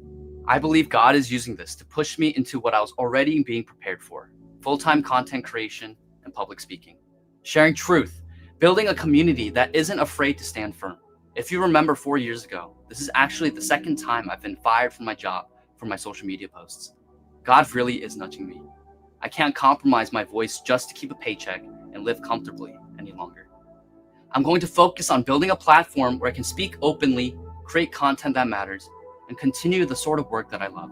I believe God is using this to push me into what I was already being prepared for: full-time content creation and public speaking, sharing truth, building a community that isn't afraid to stand firm. If you remember 4 years ago, this is actually the second time I've been fired from my job for my social media posts. God really is nudging me. I can't compromise my voice just to keep a paycheck and live comfortably any longer. I'm going to focus on building a platform where I can speak openly, create content that matters, and continue the sort of work that I love,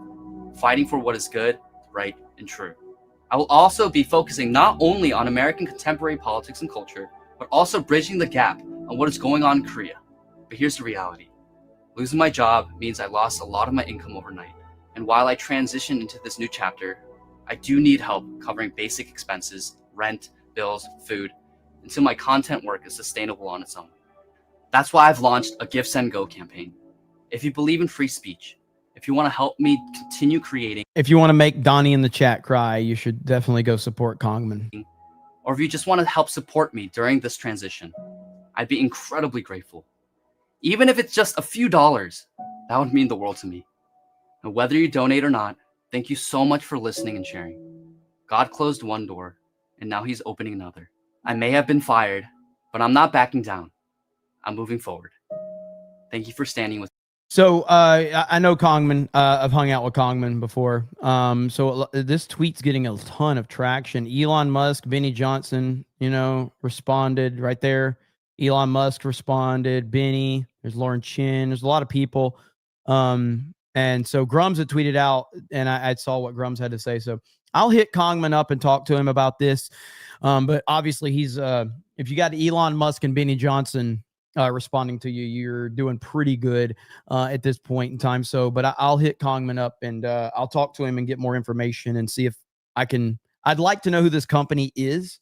fighting for what is good, right, and true. I will also be focusing not only on American contemporary politics and culture, but also bridging the gap on what is going on in Korea. But here's the reality. Losing my job means I lost a lot of my income overnight. And while I transition into this new chapter, I do need help covering basic expenses, rent, bills, food, until my content work is sustainable on its own. That's why I've launched a Give, Send, Go campaign. If you believe in free speech, if you want to help me continue creating, If you want to make Donnie in the chat cry, you should definitely go support Kongman. or if you just want to help support me during this transition, I'd be incredibly grateful. Even if it's just a few dollars, that would mean the world to me. And whether you donate or not, thank you so much for listening and sharing. God closed one door, and now he's opening another. I may have been fired, but I'm not backing down. I'm moving forward. Thank you for standing with me. So I know Kongman. I've hung out with Kongman before. So this tweet's getting a ton of traction. Elon Musk, Benny Johnson, responded right there. Elon Musk responded. Benny, there's Lauren Chin. There's a lot of people. And so Grums had tweeted out, and I saw what Grums had to say. So I'll hit Kongman up and talk to him about this. But obviously he's if you got Elon Musk and Benny Johnson responding to you. You're doing pretty good at this point in time. So, but I'll hit Kongman up and I'll talk to him and get more information and see if I can. I'd like to know who this company is.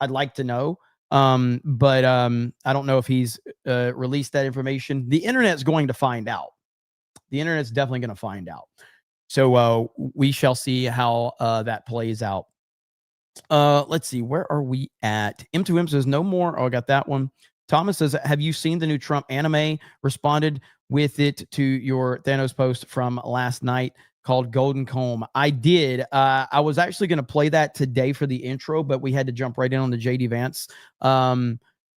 I'd like to know. But I don't know if he's released that information. The internet's going to find out. The internet's definitely going to find out. So we shall see how that plays out. Let's see. Where are we at? M2M says no more. Oh, I got that one. Thomas says, have you seen the new Trump anime? Responded with it to your Thanos post from last night called Golden Comb. I did. I was actually going to play that today for the intro, but we had to jump right in on the JD Vance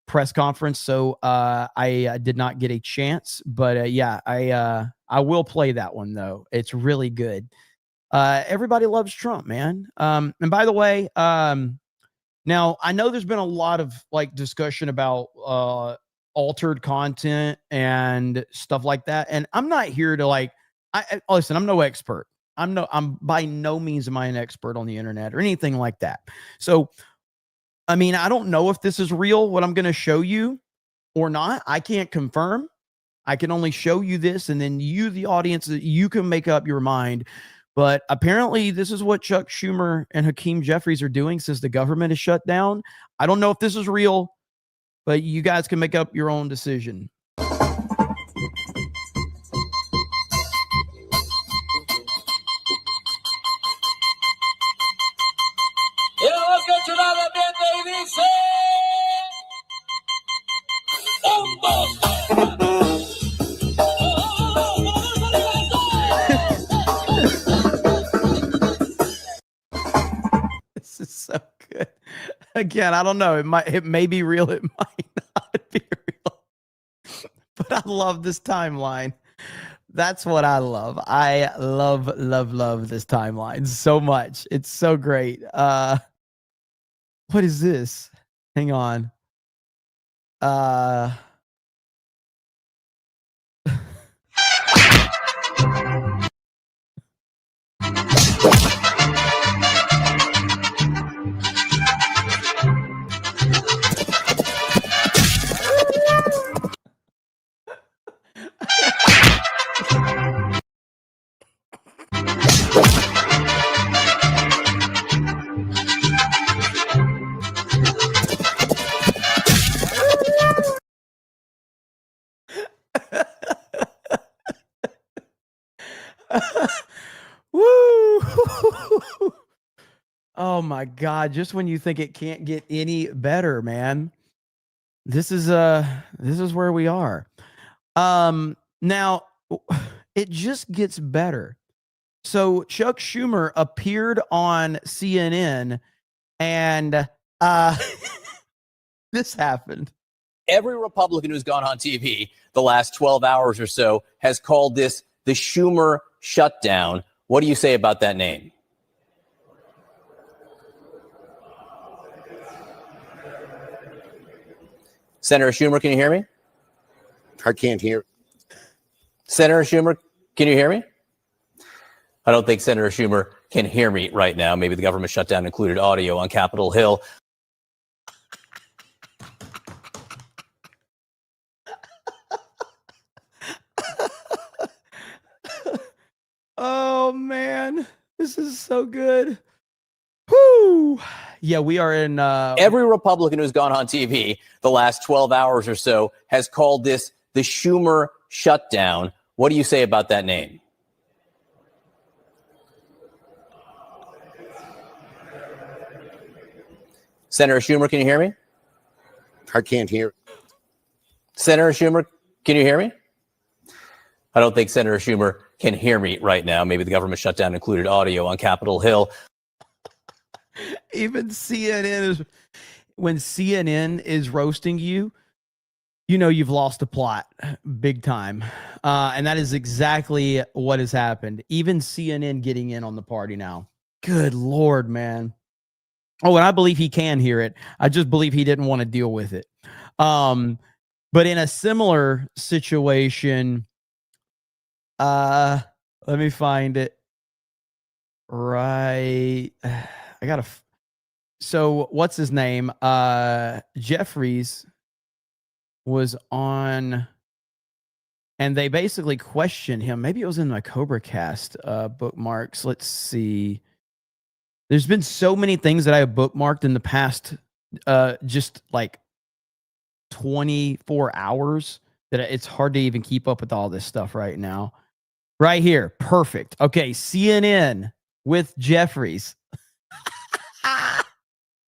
press conference. So I did not get a chance. But yeah, I will play that one, though. It's really good. Everybody loves Trump, man. And by the way, now I know there's been a lot of like discussion about altered content and stuff like that. And I'm not here to like, listen, I'm no expert. I'm by no means am I an expert on the internet or anything like that. So, I mean, I don't know if this is real, what I'm going to show you or not. I can't confirm. I can only show you this. And then you, the audience, you can make up your mind. But apparently this is what Chuck Schumer and Hakeem Jeffries are doing since the government is shut down. I don't know if this is real, but you guys can make up your own decision. This is so good. Again, I don't know. It may be real. It might not be real. But I love this timeline. That's what I love. I love this timeline so much. It's so great. What is this? Hang on. Woo! Oh my God. Just when you think it can't get any better, man. This is where we are. Now it just gets better. So Chuck Schumer appeared on CNN and this happened. Every Republican who's gone on TV the last 12 hours or so has called this the Schumer shutdown. What do you say about that name? Senator Schumer, can you hear me? I can't hear. Senator Schumer, can you hear me? I don't think Senator Schumer can hear me right now. Maybe the government shutdown included audio on Capitol Hill. Oh man, this is so good. Whoo! Yeah, we are in Every Republican who's gone on TV the last 12 hours or so has called this the Schumer shutdown. What do you say about that name? Senator Schumer, can you hear me? I can't hear. Senator Schumer, can you hear me? I don't think Senator Schumer can hear me right now. Maybe the government shutdown included audio on Capitol Hill. Even CNN is, when CNN is roasting you, you know you've lost the plot big time. And that is exactly what has happened. Even CNN getting in on the party now. Good Lord, man. Oh, and I believe he can hear it. I just believe he didn't want to deal with it. But in a similar situation, let me find it. Right. I gotta. So what's his name? Jeffries. was on, and they basically questioned him. Maybe it was in my Cobra Cast bookmarks. Let's see. There's been so many things that I have bookmarked in the past, just like 24 hours, that it's hard to even keep up with all this stuff right now. Right here. Perfect. Okay. CNN with Jeffries.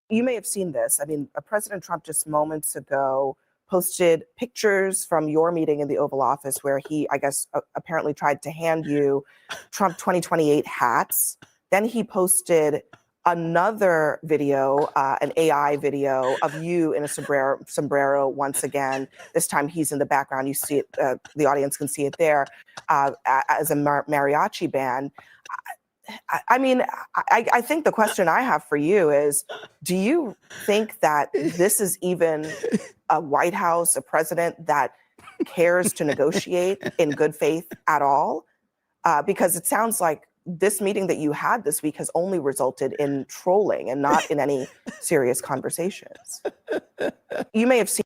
You may have seen this. I mean, President Trump just moments ago posted pictures from your meeting in the Oval Office where he, I guess, apparently tried to hand you Trump 2028 hats. Then he posted another video, an AI video of you in a sombrero once again. This time he's in the background. You see it, the audience can see it there, as a mariachi band. I mean, I think the question I have for you is, do you think that this is even a White House, a president that cares to negotiate in good faith at all? Because it sounds like this meeting that you had this week has only resulted in trolling and not in any serious conversations. You may have seen.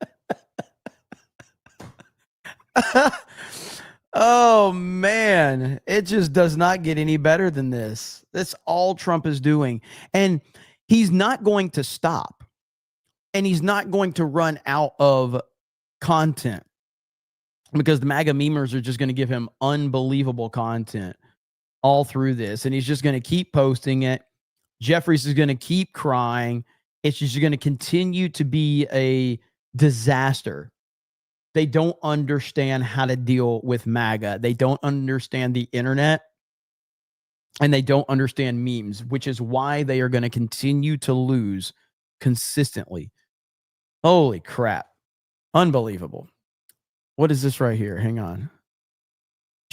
Oh man, it just does not get any better than this. That's all Trump is doing. And he's not going to stop. And he's not going to run out of content, because the MAGA memers are just going to give him unbelievable content all through this. And he's just going to keep posting it. Jeffries is going to keep crying. It's just going to continue to be a disaster. They don't understand how to deal with MAGA. They don't understand the internet, and they don't understand memes, which is why they are going to continue to lose consistently. Holy crap. Unbelievable. What is this right here? Hang on.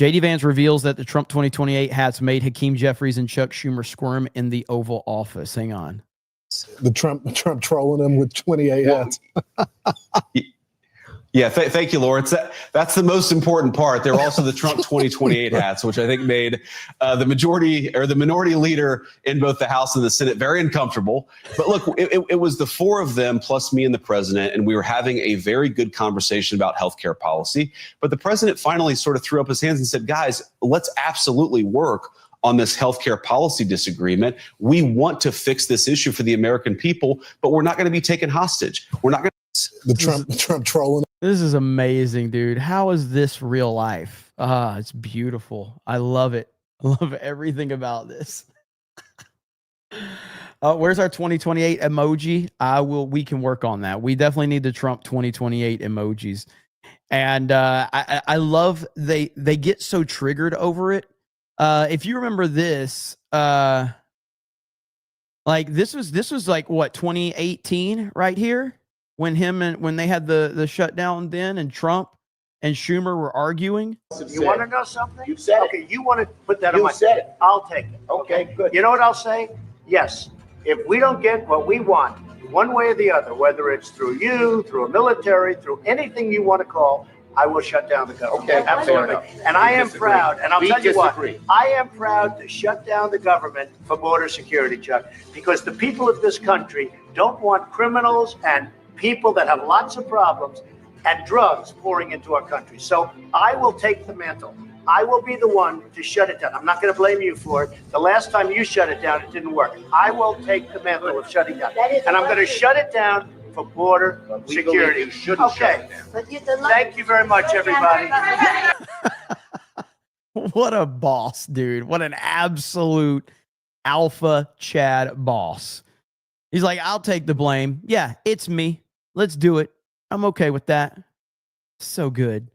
JD Vance reveals that the Trump 2028 hats made Hakeem Jeffries and Chuck Schumer squirm in the Oval Office. Hang on. The Trump trolling them with 28 hats. Yeah, thank you, Lawrence. That's the most important part. There were also the Trump 2028 hats, which I think made the majority or the minority leader in both the House and the Senate very uncomfortable. But look, it was the four of them plus me and the president, and we were having a very good conversation about healthcare policy. But the president finally sort of threw up his hands and said, guys, let's absolutely work on this healthcare policy disagreement. We want to fix this issue for the American people, but we're not going to be taken hostage. We're not going to. The Trump trolling. This is amazing, dude. How is this real life? It's beautiful. I love it. I love everything about this. Where's our 2028 emoji? We can work on that. We definitely need the Trump 2028 emojis. And I love they get so triggered over it. If you remember this, like this was like what, 2018 right here, when they had the shutdown then, and Trump and Schumer were arguing. You want to know something? You said okay. You want to put that on my said it. I'll take it. Okay, good. You know what I'll say? Yes. If we don't get what we want, one way or the other, whether it's through you, through a military, through anything you want to call, I will shut down the government. Okay, absolutely. And I am proud, and I'll tell you what, I am proud to shut down the government for border security, Chuck, because the people of this country don't want criminals and people that have lots of problems and drugs pouring into our country. So I will take the mantle. I will be the one to shut it down. I'm not going to blame you for it. The last time you shut it down, it didn't work. I will take the mantle of shutting down. And I'm going to shut it down for border security. Okay. Thank you very much, everybody. What a boss, dude. What an absolute alpha Chad boss. He's like, I'll take the blame. Yeah, it's me. Let's do it. I'm okay with that. So good.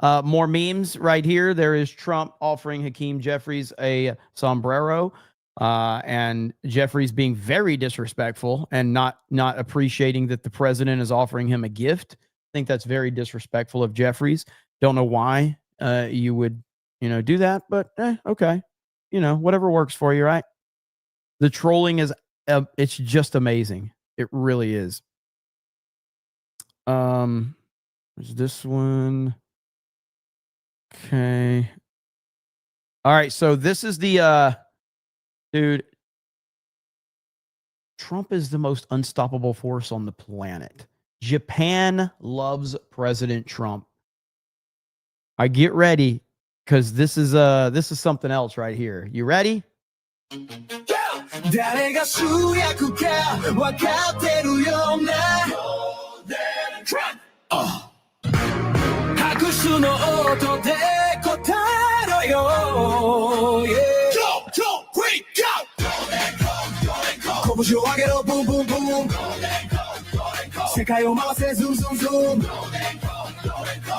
More memes right here. There is Trump offering Hakeem Jeffries a sombrero, and Jeffries being very disrespectful and not appreciating that the president is offering him a gift. I think that's very disrespectful of Jeffries. Don't know why you would do that, but okay. Whatever works for you, right? The trolling is it's just amazing. It really is. There's this one. Okay. All right, so this is the dude. Trump is the most unstoppable force on the planet. Japan loves President Trump. I get ready because this is something else right here. You ready? 誰が主役か分かってるような拍手の音で答えろよ 拳を上げろブンブンブン世界を回せズンズンズン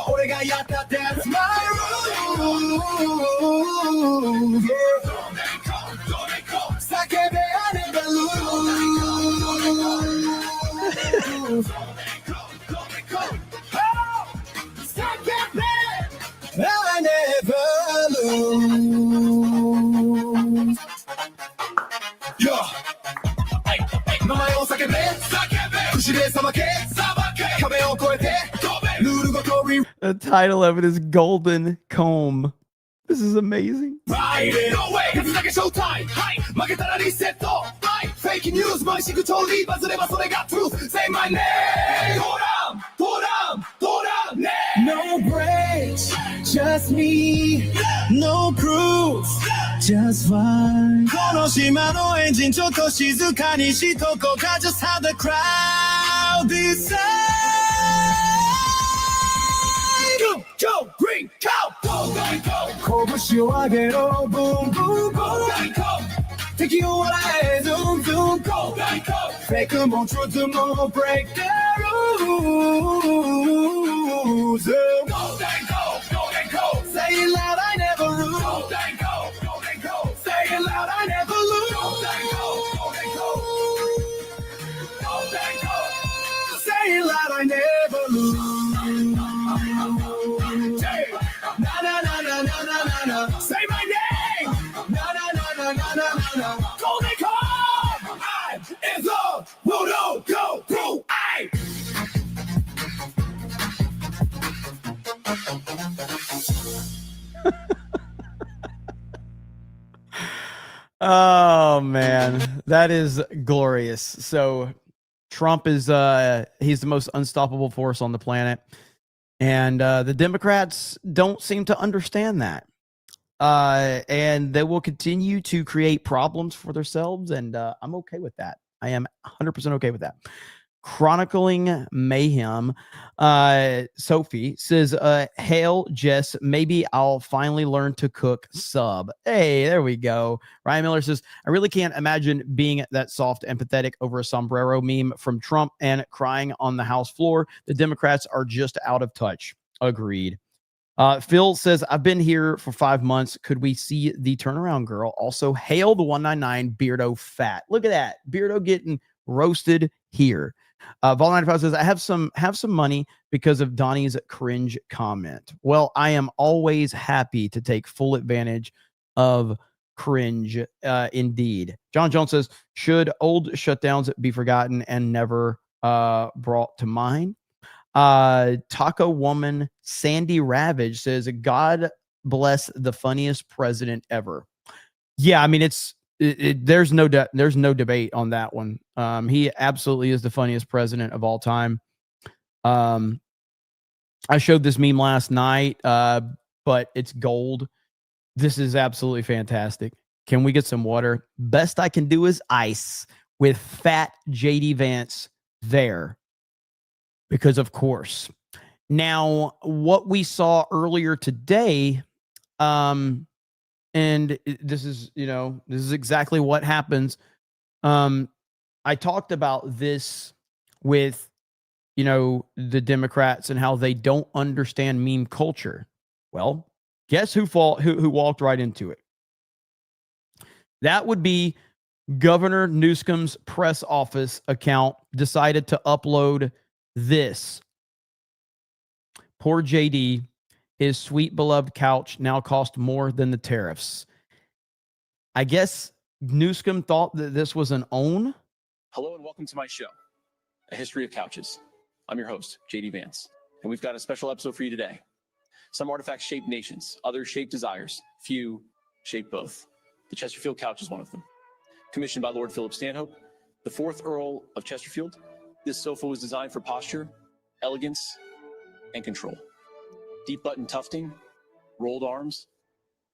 俺がやった That's my rule叫べあればルー叫べ I never lose Yo 名前を叫べ口でさばけ壁を越えてルールごと The title of it is Golden Comb. This is amazing. Right it away 勝つだけショータイム負けたらリセット Fake news 毎しく通りバズればそれが Truth Say my name 도람 No breaks Just me No proof Just fine この島のエンジンちょっと静かにしとこうか Just have the crowd decide Go green cow 拳を上げろブンブンブン敵を笑えズンズン Fake も Truth も Break the rules Say it loud I never lose Say it loud I never lose Say it loud I never lose Na na na na na na na Say my name Na na na na na na na Golden Comb I is a Voodoo go through I Oh man, that is glorious. So Trump is he's the most unstoppable force on the planet. And the Democrats don't seem to understand that. And they will continue to create problems for themselves. And I'm okay with that. I am 100% okay with that. Chronicling Mayhem. Sophie says, hail Jess, maybe I'll finally learn to cook sub. Hey, there we go. Ryan Miller says, I really can't imagine being that soft and pathetic over a sombrero meme from Trump and crying on the House floor. The Democrats are just out of touch. Agreed. Phil says, I've been here for 5 months. Could we see the turnaround girl? Also, hail the 199 Beardo fat. Look at that. Beardo getting roasted here. Vol 95 says, I have some money because of Donnie's cringe comment. Well, I am always happy to take full advantage of cringe, indeed. John Jones says, should old shutdowns be forgotten and never brought to mind? Taco Woman Sandy Ravage says, God bless the funniest president ever. Yeah, I mean, there's no debate on that one. He absolutely is the funniest president of all time. I showed this meme last night, but it's gold. This is absolutely fantastic. Can we get some water? Best I can do is ice with fat JD Vance there. Because of course. Now, what we saw earlier today, and this is exactly what happens. I talked about this with, the Democrats and how they don't understand meme culture. Well, guess who walked right into it? That would be Governor Newsom's press office account decided to upload this. Poor JD, his sweet beloved couch now cost more than the tariffs. I guess Newsom thought that this was an own. Hello and welcome to my show, A History of Couches. I'm your host, JD Vance, and we've got a special episode for you today. Some artifacts shape nations, others shape desires, few shape both. The Chesterfield couch is one of them. Commissioned by Lord Philip Stanhope, the 4th Earl of Chesterfield, This sofa was designed for posture, elegance, and control. Deep button tufting, rolled arms,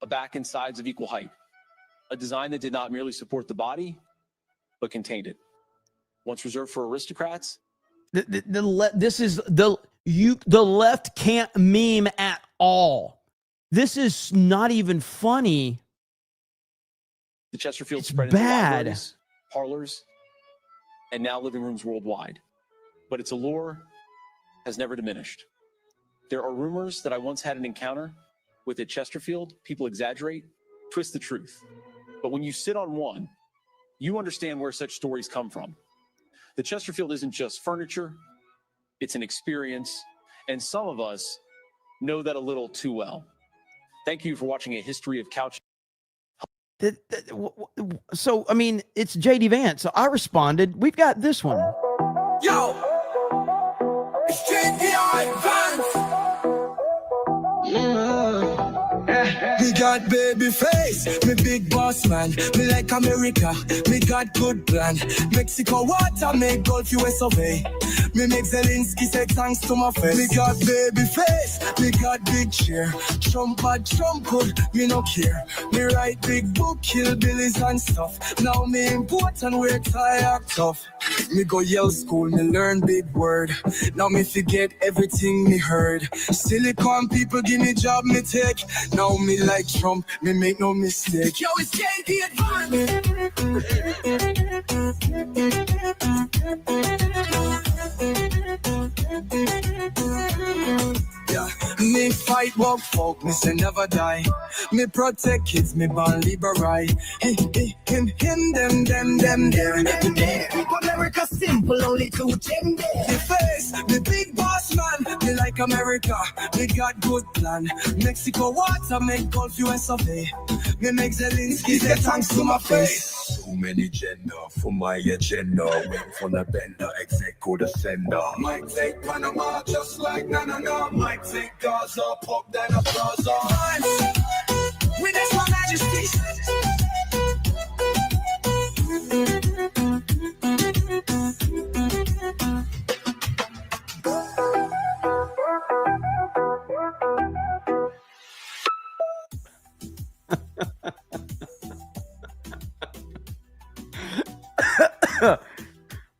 a back and sides of equal height. A design that did not merely support the body, but contained it. Once reserved for aristocrats. The left can't meme at all. This is not even funny. The Chesterfield It's spread bad. into libraries, parlors, and now living rooms worldwide. But its allure has never diminished. There are rumors that I once had an encounter with a Chesterfield. People exaggerate, twist the truth. But when you sit on one, you understand where such stories come from. The Chesterfield isn't just furniture, it's an experience, and some of us know that a little too well. Thank you for watching A History of Couch. So, I mean, it's JD Vance. So I responded, we've got this one. Yo, it's JD Vance. Me got baby face, me big boss man. Me like America, me got good plan. Mexico water, make Gulf US of A. Me make Zelensky say thanks to my face. Me got baby face, me got big chair. Trump bad, Trump good, me no care. Me write big book, kill billies and stuff. Now me import and wear tie act tough. Me go Yale school, me learn big word. Now me forget everything me heard. Silicon people give me job, me take. Now me like Trump, me make no mistake. Yo, it's JD Advance. Yeah, me fight walk folk, me say never die. Me protect kids, me born liberal. Him, them, there. Keep America simple, only two them there. Me face, me big boss man, me like America. Me got good plan. Mexico water, make Gulf US of A. Me make Zelensky say thanks to my face. Too many gender for my agenda. Wait for the bender, execo the sender. Might take Panama just like na. Might take Gaza, pop then a Gaza. We that's my majesty.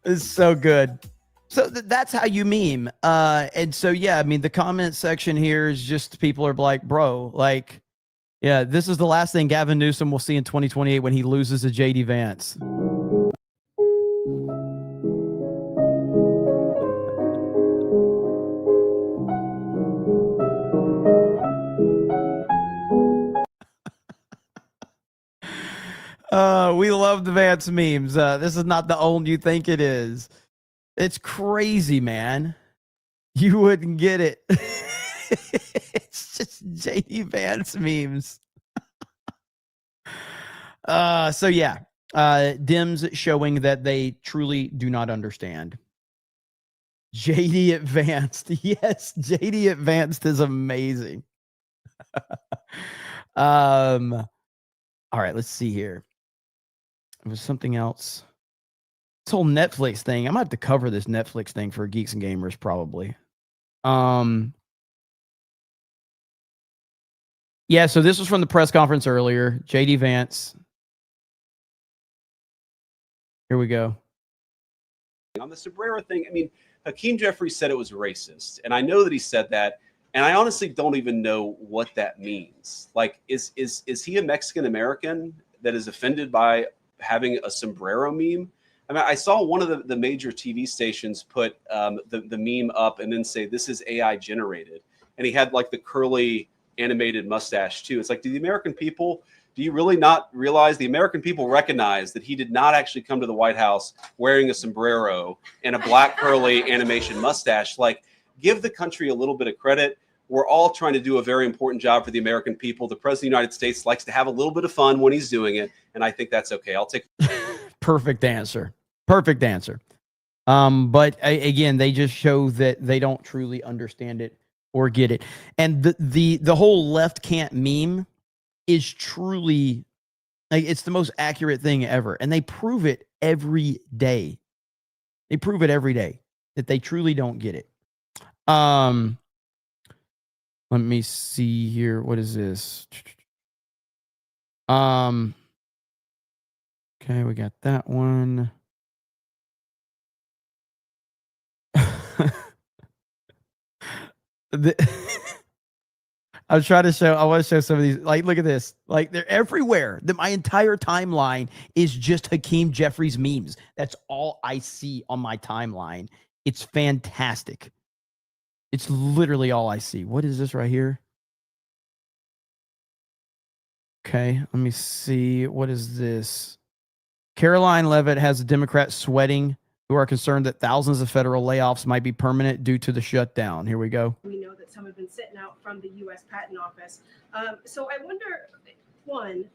It's so good. So that's how you meme. And so, yeah, I mean, the comment section here is just people are like, bro, like, yeah, this is the last thing Gavin Newsom will see in 2028 when he loses to JD Vance. We love the Vance memes. This is not the old you think it is. It's crazy, man. You wouldn't get it. It's just JD Vance memes. So yeah, Dems showing that they truly do not understand. JD Advanced. Yes, JD Advanced is amazing. All right, let's see here. It was something else. This whole Netflix thing. I might have to cover this Netflix thing for Geeks and Gamers probably. Yeah, so this was from the press conference earlier. JD Vance. Here we go. On the sombrero thing, I mean, Hakeem Jeffries said it was racist, and I know that he said that, and I honestly don't even know what that means. Like, is he a Mexican American that is offended by having a sombrero meme? I mean, I saw one of the major TV stations put the meme up and then say this is AI generated, and he had like the curly animated mustache too. It's like, do you really not realize the American people recognize that he did not actually come to the White House wearing a sombrero and a black curly animation mustache? Like, give the country a little bit of credit. We're all trying to do a very important job for the American people. The President of the United States likes to have a little bit of fun when he's doing it, and I think that's okay. I'll take. Perfect answer. Perfect answer. But again, they just show that they don't truly understand it or get it. And the whole left can't meme is truly, like, it's the most accurate thing ever. And they prove it every day. They prove it every day that they truly don't get it. Let me see here. What is this? Okay, we got that one. I was trying to show, I want to show some of these. Like, look at this. Like, they're everywhere. My entire timeline is just Hakeem Jeffries memes. That's all I see on my timeline. It's fantastic. It's literally all I see. What is this right here? Okay, let me see. What is this? Caroline Leavitt has the Democrats sweating who are concerned that thousands of federal layoffs might be permanent due to the shutdown. Here we go. We know that some have been sitting out from the U.S. Patent Office. So I wonder, one,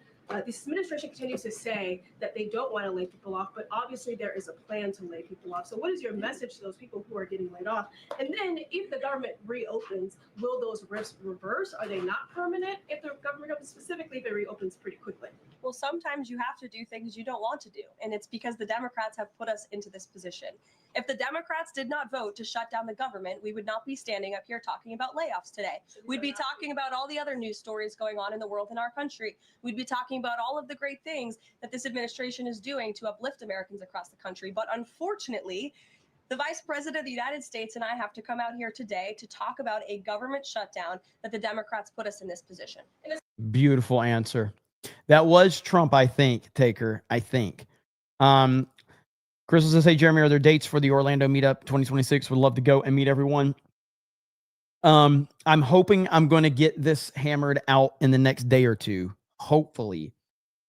this administration continues to say that they don't want to lay people off, but obviously there is a plan to lay people off. So what is your message to those people who are getting laid off? And then if the government reopens, will those risks reverse? Are they not permanent if the government reopens, specifically if it reopens pretty quickly? Well, sometimes you have to do things you don't want to do, and it's because the Democrats have put us into this position. If the Democrats did not vote to shut down the government, we would not be standing up here talking about layoffs today. We'd be talking about all the other news stories going on in the world and our country. We'd be talking about all of the great things that this administration is doing to uplift Americans across the country. But unfortunately, the Vice President of the United States and I have to come out here today to talk about a government shutdown that the Democrats put us in this position. Beautiful answer. That was Trump, I think, Taker, I think. Crystal says, hey, Jeremy, are there dates for the Orlando meetup 2026? Would love to go and meet everyone. I'm hoping I'm going to get this hammered out in the next day or two, hopefully.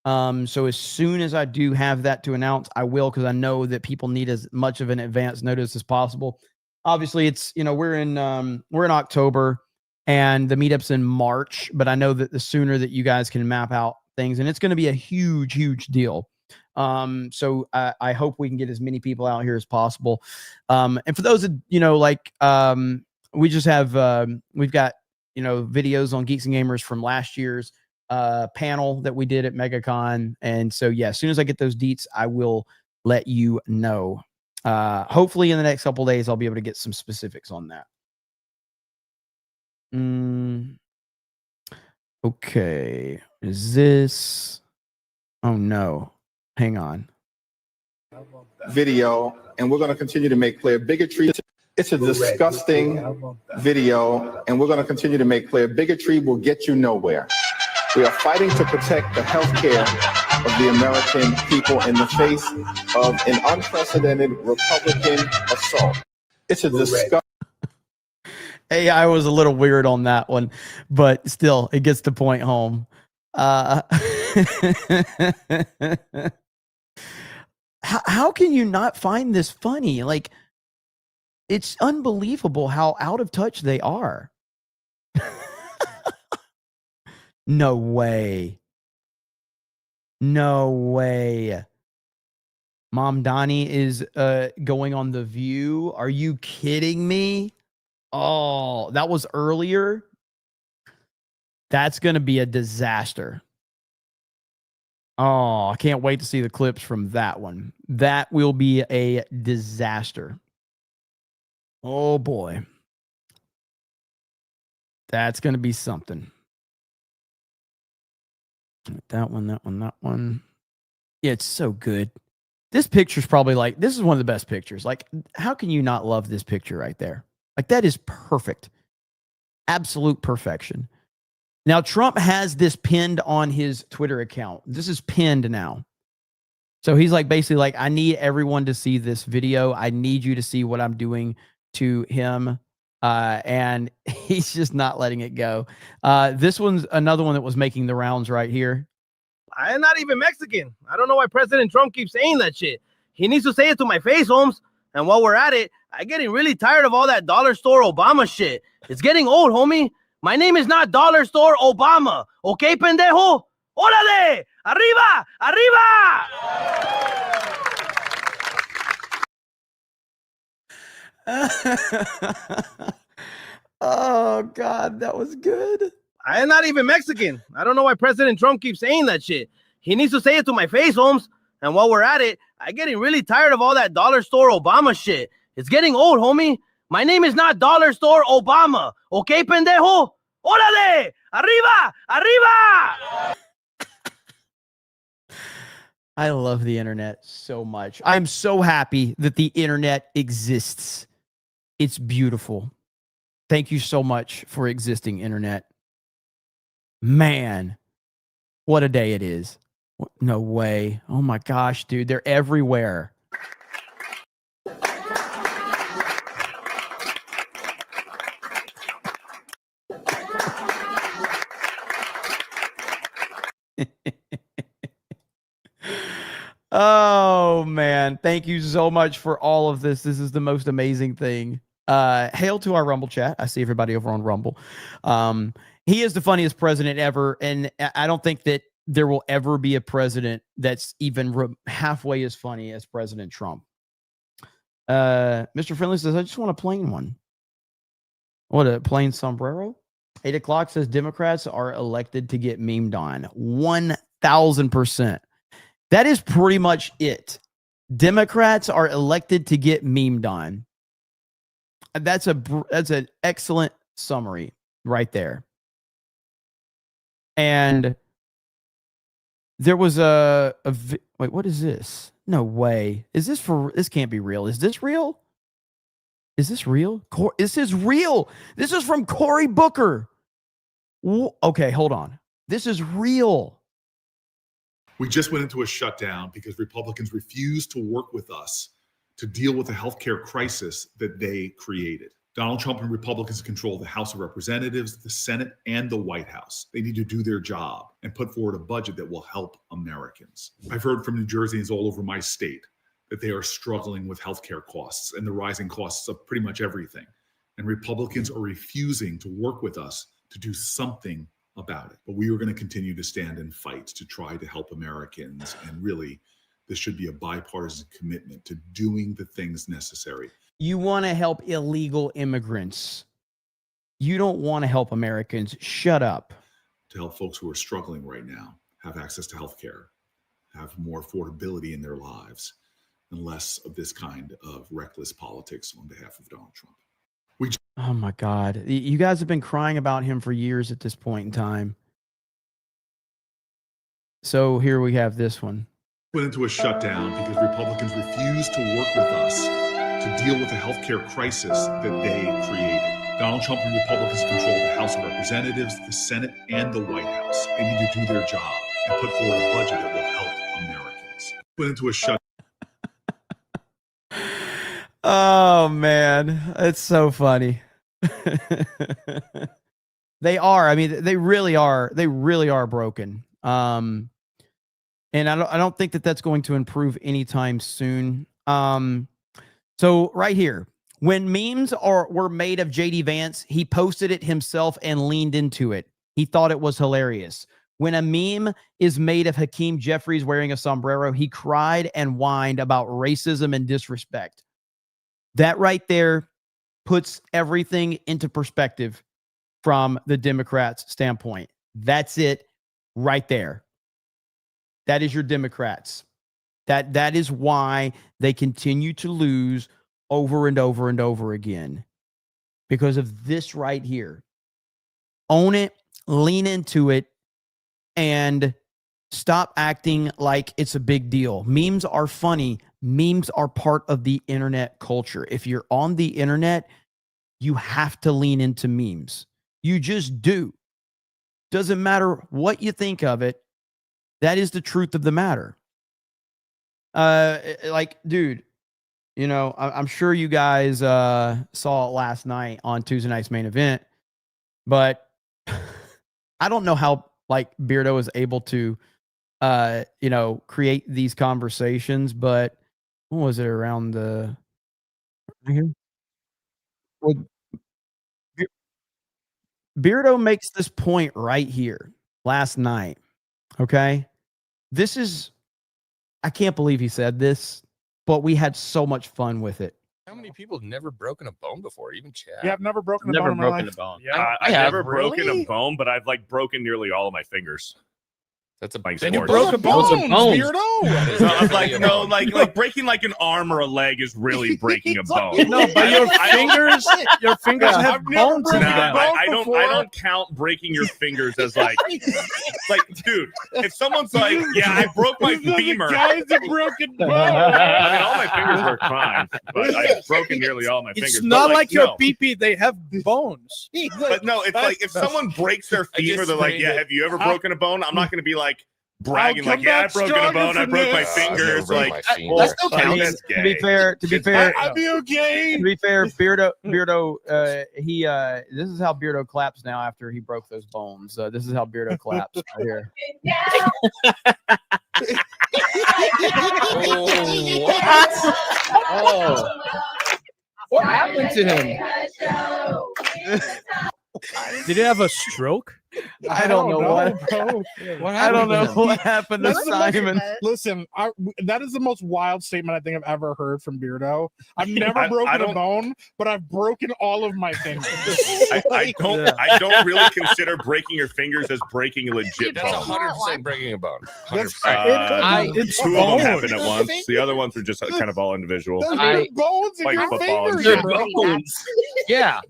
So as soon as I do have that to announce, I will, because I know that people need as much of an advance notice as possible. Obviously, it's, we're in October and the meetup's in March, but I know that the sooner that you guys can map out things, and it's going to be a huge, huge deal. So I hope we can get as many people out here as possible. And for those that, we just have, we've got, videos on Geeks and Gamers from last year's panel that we did at MegaCon. And so, yeah, as soon as I get those deets, I will let you know. Hopefully in the next couple of days, I'll be able to get some specifics on that. Okay. Is this? Oh, no. Hang on. Video, and we're going to continue to make clear bigotry. It's a disgusting video, and we're going to continue to make clear bigotry will get you nowhere. We are fighting to protect the health care of the American people in the face of an unprecedented Republican assault. It's a disgusting. AI was a little weird on that one, but still, it gets the point home. How can you not find this funny? Like, it's unbelievable how out of touch they are. No way. No way. Mom Donnie is going on The View. Are you kidding me? Oh, that was earlier. That's going to be a disaster. Oh, I can't wait to see the clips from that one. That will be a disaster. Oh, boy. That's going to be something. That one, that one, that one. Yeah, it's so good. This picture's probably like, this is one of the best pictures. Like, how can you not love this picture right there? Like, that is perfect. Absolute perfection. Now, Trump has this pinned on his Twitter account. This is pinned now. So he's like, basically like, I need everyone to see this video. I need you to see what I'm doing to him. And he's just not letting it go. This one's another one that was making the rounds right here. I am not even Mexican. I don't know why President Trump keeps saying that shit. He needs to say it to my face, Holmes. And while we're at it, I'm getting really tired of all that dollar store Obama shit. It's getting old, homie. My name is not Dollar Store Obama. Okay, pendejo? Órale! Arriba! Arriba! Oh, God, that was good. I am not even Mexican. I don't know why President Trump keeps saying that shit. He needs to say it to my face, Holmes. And while we're at it, I'm getting really tired of all that dollar store Obama shit. It's getting old, homie. My name is not Dollar Store Obama. Okay, pendejo? Órale! Arriba! Arriba! I love the internet so much. I'm so happy that the internet exists. It's beautiful. Thank you so much for existing, internet. Man, what a day it is. No way. Oh my gosh, dude. They're everywhere. Oh man, thank you so much for all of this. This is the most amazing thing. Hail to our Rumble chat. I see everybody over on Rumble. He is the funniest president ever, and I don't think that there will ever be a president that's even halfway as funny as President Trump. Mr. Friendly says, I just want a plain one. What, a plain sombrero? 8 o'clock says Democrats are elected to get memed on. 1,000%. That is pretty much it. Democrats are elected to get memed on. That's an excellent summary right there. And there was wait, what is this? No way. Is this this can't be real. Is this real? Is this real? This is real. This is from Cory Booker. Okay, hold on. This is real. We just went into a shutdown because Republicans refused to work with us to deal with the healthcare crisis that they created. Donald Trump and Republicans control the House of Representatives, the Senate, and the White House. They need to do their job and put forward a budget that will help Americans. I've heard from New Jerseyans all over my state that they are struggling with healthcare costs and the rising costs of pretty much everything. And Republicans are refusing to work with us to do something about it. But we are going to continue to stand and fight to try to help Americans. And really, this should be a bipartisan commitment to doing the things necessary. You want to help illegal immigrants. You don't want to help Americans. Shut up. To help folks who are struggling right now have access to health care, have more affordability in their lives, and less of this kind of reckless politics on behalf of Donald Trump. Oh my God. You guys have been crying about him for years at this point in time. So here we have this one. Went into a shutdown because Republicans refused to work with us to deal with the healthcare crisis that they created. Donald Trump and Republicans control the House of Representatives, the Senate, and the White House. They need to do their job and put forward a budget that will help Americans. Went into a shutdown. Oh man, it's so funny. They are. I mean, they really are. They really are broken. And I don't think that that's going to improve anytime soon. So right here, when memes were made of JD Vance, he posted it himself and leaned into it. He thought it was hilarious. When a meme is made of Hakeem Jeffries wearing a sombrero, he cried and whined about racism and disrespect. That right there puts everything into perspective from the Democrats' standpoint. That's it right there. That is your Democrats. That is why they continue to lose over and over and over again. Because of this right here. Own it, lean into it, and stop acting like it's a big deal. Memes are funny. Memes are part of the internet culture. If you're on the internet, you have to lean into memes. You just do. Doesn't matter what you think of it. That is the truth of the matter. Like, dude, you know, I'm sure you guys saw it last night on Tuesday Night's Main Event, but I don't know how like Beardo is able to, you know, create these conversations, but what was it around the well, Beardo makes this point right here last night. Okay. This is, I can't believe he said this, but we had so much fun with it. How many people have never broken a bone before? Even Chad. Yeah, I've never broken a bone in my life. bone. Yeah, I've never broken really? a bone, but I've like broken nearly all of my fingers. That's a Like then sports. you broke a Those are bone, bones. weirdo. No, I'm like no, like breaking like an arm or a leg is really breaking a bone. No, but your fingers have I've never bones in broken them. a bone I don't count breaking your fingers as like dude. If someone's like, yeah, I broke my femur. Guy's a broken bone. I mean, all my fingers work fine, but I've broken nearly all my fingers. It's But, not like your no. PP; they have bones. But no, it's like if someone breaks their femur, they're like, yeah, have you ever broken a bone? I'm not going to be like bragging like, yeah, I've broken a bone, I broke my fingers. Like, That's okay. To be fair, I'll be okay. To be fair, Beardo, he this is how Beardo claps now after he broke those bones. This is how Beardo claps right here. Oh, what happened to him? Did he have a stroke? I don't know what. What I don't know happened to him? what happened to Simon. Listen, that is the most wild statement I think I've ever heard from Beardo. I've never I broken a don't- bone, but I've broken all of my fingers. I don't really consider breaking your fingers as breaking a legit That's bone. 100% breaking a bone. 100%. It's Two of them bones. happened at once. The other ones were just kind of all individual. Those are bones in Like your football and fingers. shit. bro. Yeah,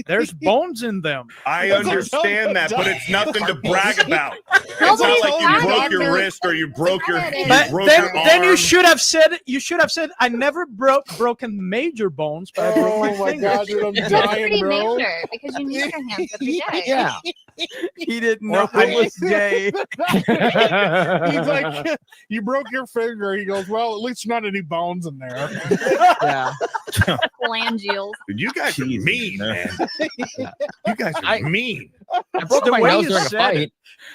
there's bones in them. I That's what understand that, but it's nothing to brag about. It's Nobody not like told you me, broke your doctor. wrist or you broke your But your then you arm. should have said I never broken major bones, but I broke my Oh my fingers. God, dude, I'm That's dying, pretty bro. major because you need your hands every day. Yeah. He didn't know it was gay. He's like, you broke your finger. He goes, well, at least not any bones in there. Yeah. Phalangeals. Dude, you guys are mean, man. You guys are mean. I broke my nose during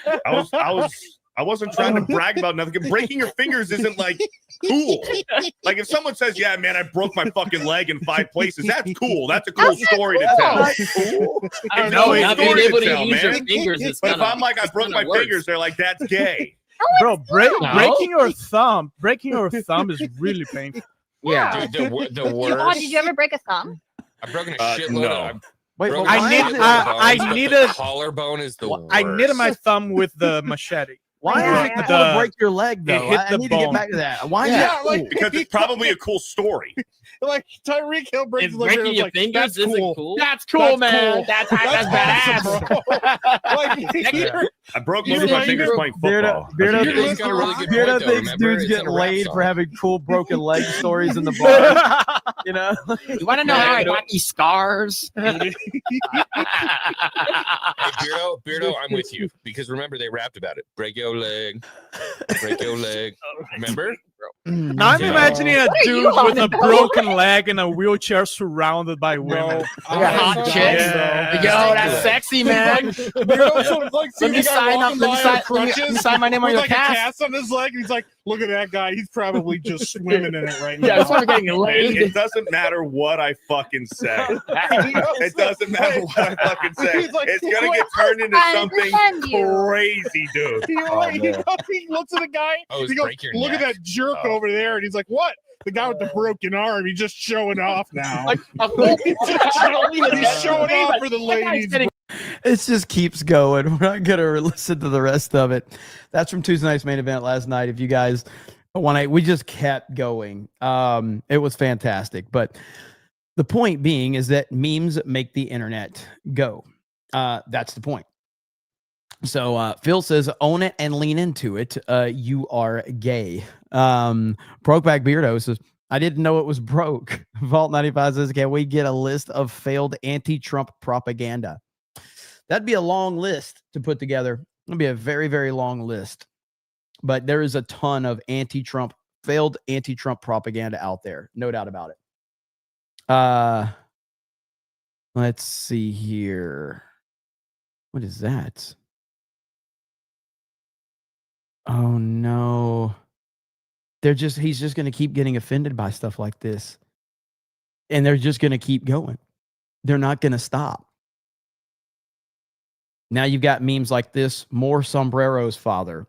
a fight. I wasn't trying to brag about nothing. Breaking your fingers isn't like cool. Like if someone says, "Yeah, man, I broke my fucking leg in 5 places," that's cool. That's a cool story to tell. I It's know, a not story being able to tell, use your man. fingers is But if kinda- I'm like, I broke my fingers, they're like, "That's gay." Bro, breaking No. breaking your thumb is really painful. Yeah, dude, the Oh, worst. did you ever break a thumb? I've broken a Uh, shitload. no. I've Wait, broken I a need- shitload of I bones, but need the a- collarbone is the worst. I knitted my thumb with the machete. Why Yeah. is it cool to break your leg It though? hit I the need to get bone. back to that. Why is Yeah, that like- cool? Because it's probably a cool story. Like Tyreek Hill breaks Is his leg, and breaking it's your like, fingers that's isn't cool. cool? That's cool, man. That's badass. awesome, bro. Like, I broke You most of my like fingers your- playing football. Beardo He's got a really good Beardo point, though, thinks remember? dudes It's in get a rap laid song. for having cool broken leg stories in the bar. You know? You want to know how I got these scars? Hey, Beardo, I'm with you because remember they rapped about it. Break your leg, break your leg. Remember? Now I'm Yeah. imagining a What are dude you on with a about? broken leg in a wheelchair surrounded by women. Hot chicks. Yeah. Yo, that's sexy, man. Let me sign up. Let me sign my name on with your like a cast. cast on his leg, and he's like, "Look at that guy. He's probably just swimming in it right now." Yeah, that's why I'm getting Man, laid. it doesn't matter what I fucking say. It doesn't matter what I fucking say. He's like, It's gonna get turned into I something understand you. crazy, dude. He looks at the guy. Oh, he goes, break your "Look at neck. that jerk over there," and he's like, "What?" The guy with the broken arm. He's just showing off now. He's showing off for the ladies. It just keeps going. We're not gonna listen to the rest of it. That's from Tuesday night's main event last night. If you guys want to, we just kept going. It was fantastic. But the point being is that memes make the internet go. That's the point. So Phil says, own it and lean into it. You are gay. Brokeback Beardo says, I didn't know it was broke. Vault 95 says, can we get a list of failed anti-Trump propaganda? That'd be a long list to put together. It'd be a very, very long list. But there is a ton of failed anti-Trump propaganda out there. No doubt about it. Let's see here. What is that? Oh no. He's just going to keep getting offended by stuff like this. And they're just going to keep going. They're not going to stop. Now you've got memes like this, more sombreros father.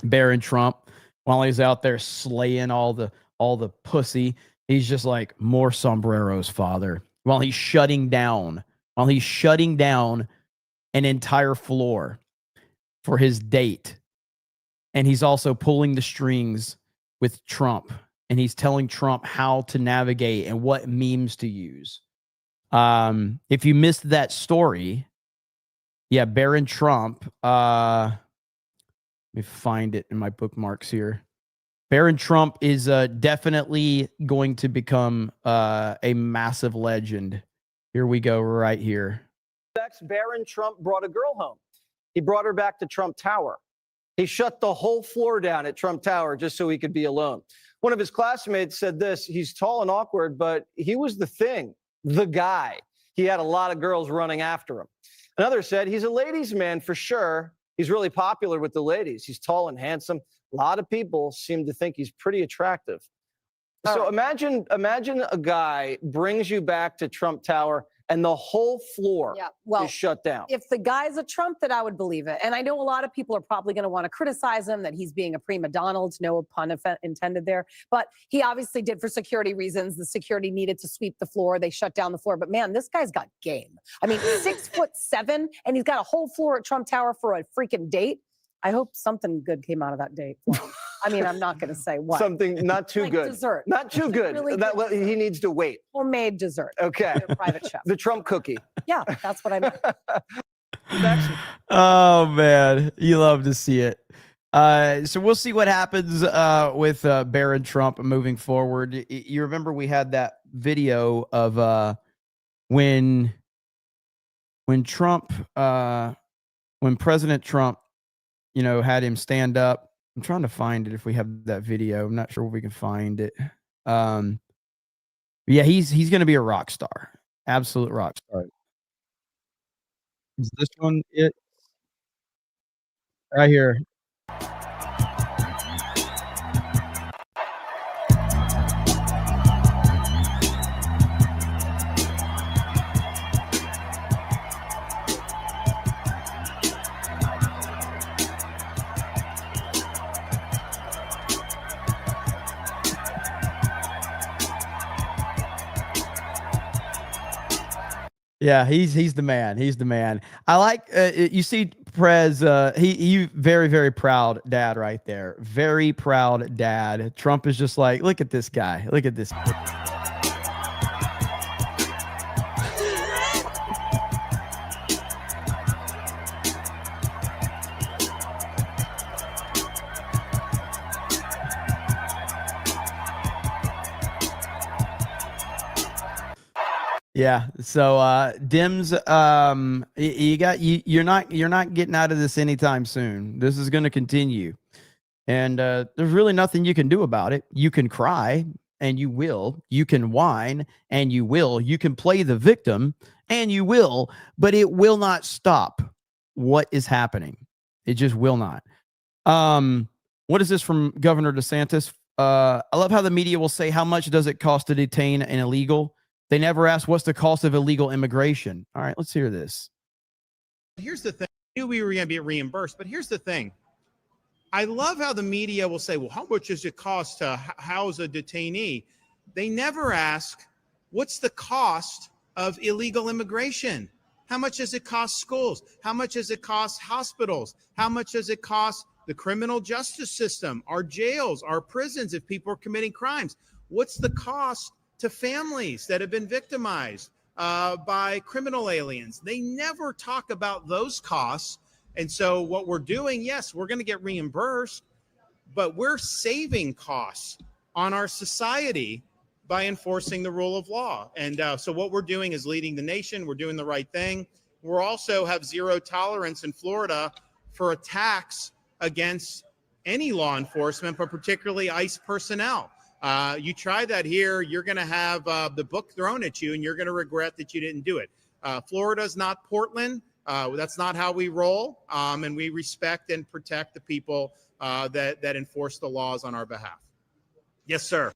Barron Trump, while he's out there slaying all the pussy, he's just like, more sombreros father. While he's shutting down an entire floor for his date. And he's also pulling the strings with Trump. And he's telling Trump how to navigate and what memes to use. If you missed that story, yeah, Barron Trump. Let me find it in my bookmarks here. Barron Trump is definitely going to become a massive legend. Here we go, right here. Barron Trump brought a girl home. He brought her back to Trump Tower. He shut the whole floor down at Trump Tower just so he could be alone. One of his classmates said this: he's tall and awkward, but he was the thing, the guy. He had a lot of girls running after him. Another said he's a ladies' man for sure. He's really popular with the ladies. He's tall and handsome. A lot of people seem to think he's pretty attractive. So imagine a guy brings you back to Trump Tower and the whole floor is shut down. If the guy's a Trump, then I would believe it. And I know a lot of people are probably going to want to criticize him, that he's being a prima donna, no pun intended there. But he obviously did for security reasons. The security needed to sweep the floor. They shut down the floor. But man, this guy's got game. I mean, 6'7", and he's got a whole floor at Trump Tower for a freaking date. I hope something good came out of that date. I mean, I'm not going to say what. Something not too like good. Dessert. Not too good. Really That, he needs to wait. Homemade dessert. Okay. A private chef. The Trump cookie. Yeah, that's what I meant. Oh man, you love to see it. So we'll see what happens with Barron Trump moving forward. You remember we had that video of when Trump, when President Trump, you know, had him stand up. I'm trying to find it if we have that video. I'm not sure if we can find it. Yeah, he's going to be a rock star, absolute rock star. Is this one it? Right here. Yeah, he's the man. He's the man. I like you see Prez. He very, very proud dad right there. Very proud dad. Trump is just like, look at this guy. Look at this. Yeah. So Dems, you're not getting out of this anytime soon. This is going to continue. And there's really nothing you can do about it. You can cry and you will. You can whine and you will. You can play the victim and you will, but it will not stop what is happening. It just will not. What is this from Governor DeSantis? I love how the media will say, how much does it cost to detain an illegal? They never ask what's the cost of illegal immigration. All right, let's hear this. Here's the thing. I knew we were going to be reimbursed, but here's the thing. I love how the media will say, well, how much does it cost to house a detainee? They never ask, what's the cost of illegal immigration? How much does it cost schools? How much does it cost hospitals? How much does it cost the criminal justice system, our jails, our prisons if people are committing crimes? What's the cost to families that have been victimized by criminal aliens? They never talk about those costs. And so what we're doing, yes, we're going to get reimbursed, but we're saving costs on our society by enforcing the rule of law. And so what we're doing is leading the nation. We're doing the right thing. We're also have zero tolerance in Florida for attacks against any law enforcement, but particularly ICE personnel. You try that here, you're going to have the book thrown at you, and you're going to regret that you didn't do it. Florida's not Portland. That's not how we roll, and we respect and protect the people that enforce the laws on our behalf. Yes, sir.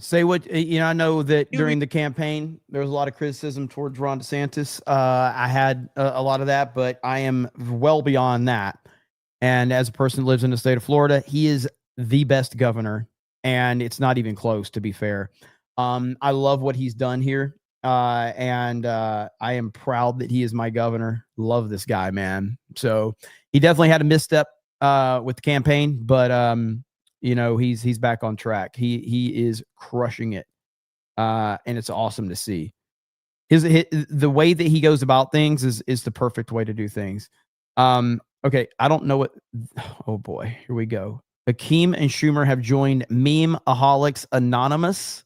Say what, you know, I know that during the campaign, there was a lot of criticism towards Ron DeSantis. I had a lot of that, but I am well beyond that. And as a person who lives in the state of Florida, he is the best governor. And it's not even close, to be fair. I love what he's done here. and I am proud that he is my governor. Love this guy, man. So he definitely had a misstep with the campaign, but you know, he's back on track. He is crushing it, and it's awesome to see. The way that he goes about things is the perfect way to do things. Okay, I don't know what. Oh boy, here we go. Hakeem and Schumer have joined Meme-aholics Anonymous.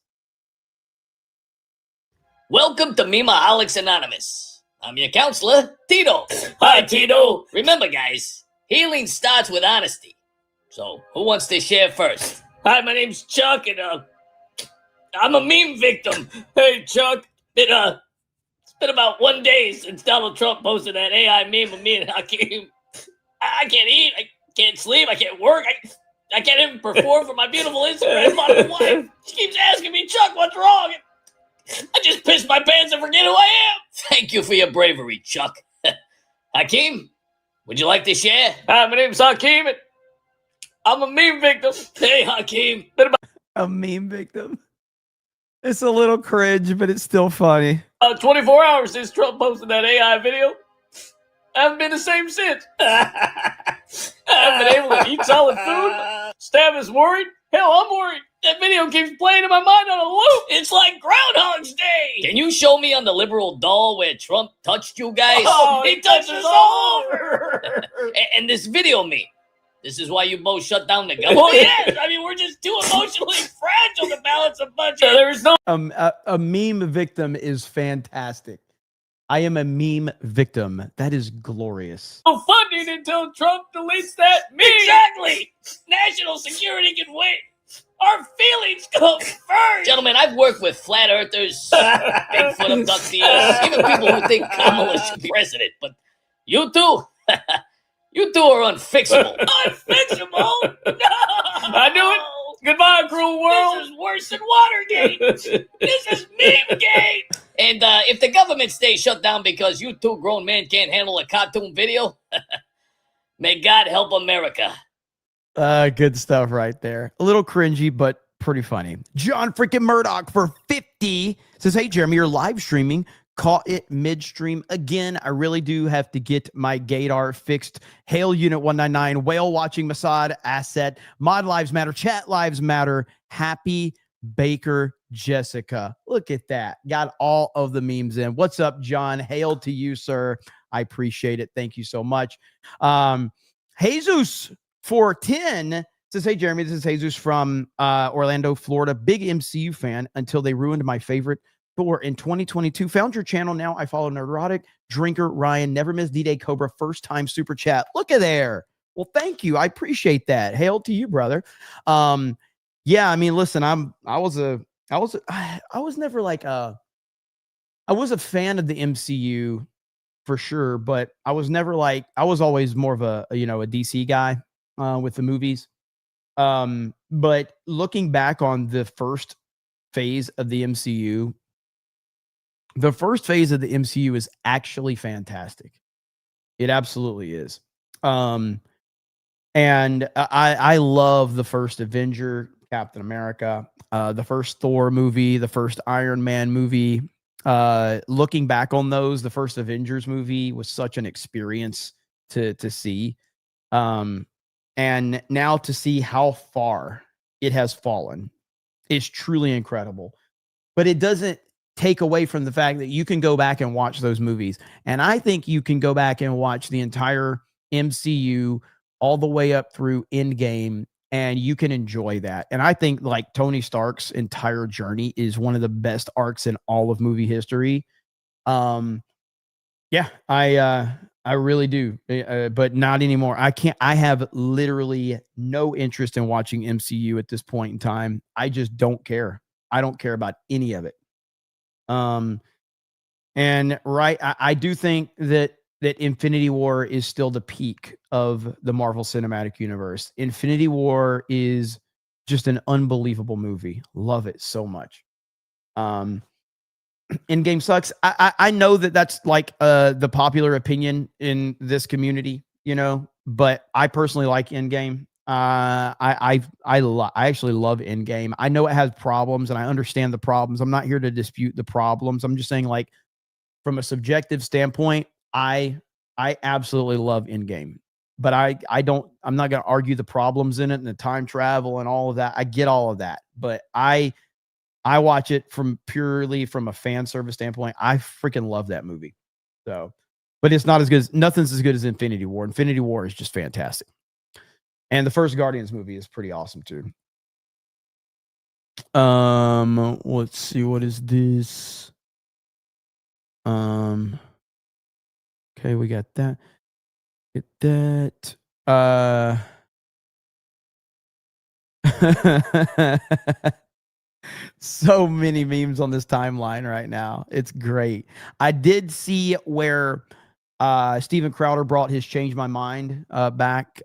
Welcome to Meme-aholics Anonymous. I'm your counselor, Tito. Hi, Tito. Remember, guys, healing starts with honesty. So, who wants to share first? Hi, my name's Chuck, and I'm a meme victim. Hey, Chuck. It's been about 1 day since Donald Trump posted that AI meme of me and Hakeem. I can't eat. I can't sleep. I can't work. I can't even perform for my beautiful Instagram model wife. She keeps asking me, Chuck, what's wrong? I just pissed my pants and forget who I am. Thank you for your bravery, Chuck. Hakeem, would you like to share? Hi, my name's Hakeem, and I'm a meme victim. Hey, Hakeem. A meme victim. It's a little cringe, but it's still funny. 24 hours since Trump posted that AI video. I haven't been the same since. I haven't been able to eat solid food. Staff is worried. Hell, I'm worried. That video keeps playing in my mind on a loop. It's like Groundhog's Day. Can you show me on the liberal doll where Trump touched you guys? Oh, he touched us all over. And this video me. This is why you both shut down the government. Oh, yes. I mean, we're just too emotionally fragile to balance a budget. There is no... A meme victim is fantastic. I am a meme victim. That is glorious. funding until Trump deletes that meme. Exactly. National security can wait. Our feelings come first. Gentlemen, I've worked with flat earthers, Bigfoot abductees, even people who think Kamala should be president. But you two, you two are unfixable. Unfixable? No. I knew it. Goodbye, cruel world. This is worse than Watergate. This is meme-gate. And if the government stays shut down because you two grown men can't handle a cartoon video, may God help America. Good stuff right there. A little cringy, but pretty funny. John freaking Murdoch for 50 says, hey, Jeremy, you're live streaming. Caught it midstream again. I really do have to get my gaydar fixed. Hail Unit 199, whale watching Mossad asset, mod lives matter, chat lives matter. Happy Baker Jessica. Look at that. Got all of the memes in. What's up, John? Hail to you, sir. I appreciate it. Thank you so much. Jesus for 10 says, hey, Jeremy, this is Jesus from Orlando, Florida. Big MCU fan until they ruined my favorite Thor in 2022. Found your channel now. I follow Neurotic, Drinker, Ryan, Never Miss D-Day Cobra, first time super chat. Look at there. Well, thank you. I appreciate that. Hail to you, brother. Yeah, I mean, listen, I was never like I was a fan of the MCU for sure, but I was never like, I was always more of a DC guy with the movies. But looking back on the first phase of the MCU, the first phase of the MCU is actually fantastic. It absolutely is. And I love the first Avenger, Captain America, the first Thor movie, the first Iron Man movie. Looking back on those, the first Avengers movie was such an experience to see. And now to see how far it has fallen is truly incredible. But it doesn't take away from the fact that you can go back and watch those movies. And I think you can go back and watch the entire MCU all the way up through Endgame, and you can enjoy that. And I think like Tony Stark's entire journey is one of the best arcs in all of movie history. Yeah, I really do, but not anymore. I have literally no interest in watching MCU at this point in time. I just don't care. I don't care about any of it. And right, I do think that Infinity War is still the peak of the Marvel Cinematic Universe. Infinity War is just an unbelievable movie. Love it so much. Endgame sucks. I know that that's like the popular opinion in this community, but I personally like Endgame. I actually love Endgame. I know it has problems, and I understand the problems. I'm not here to dispute the problems. I'm just saying, like, from a subjective standpoint, I absolutely love Endgame. But I'm not going to argue the problems in it and the time travel and all of that. I get all of that, but I watch it purely from a fan service standpoint. I freaking love that movie. So, but it's not as good nothing's as good as Infinity War. Infinity War is just fantastic. And the first Guardians movie is pretty awesome too. Let's see, what is this? Okay, we got that. Get that. So many memes on this timeline right now. It's great. I did see where Steven Crowder brought his Change My Mind back,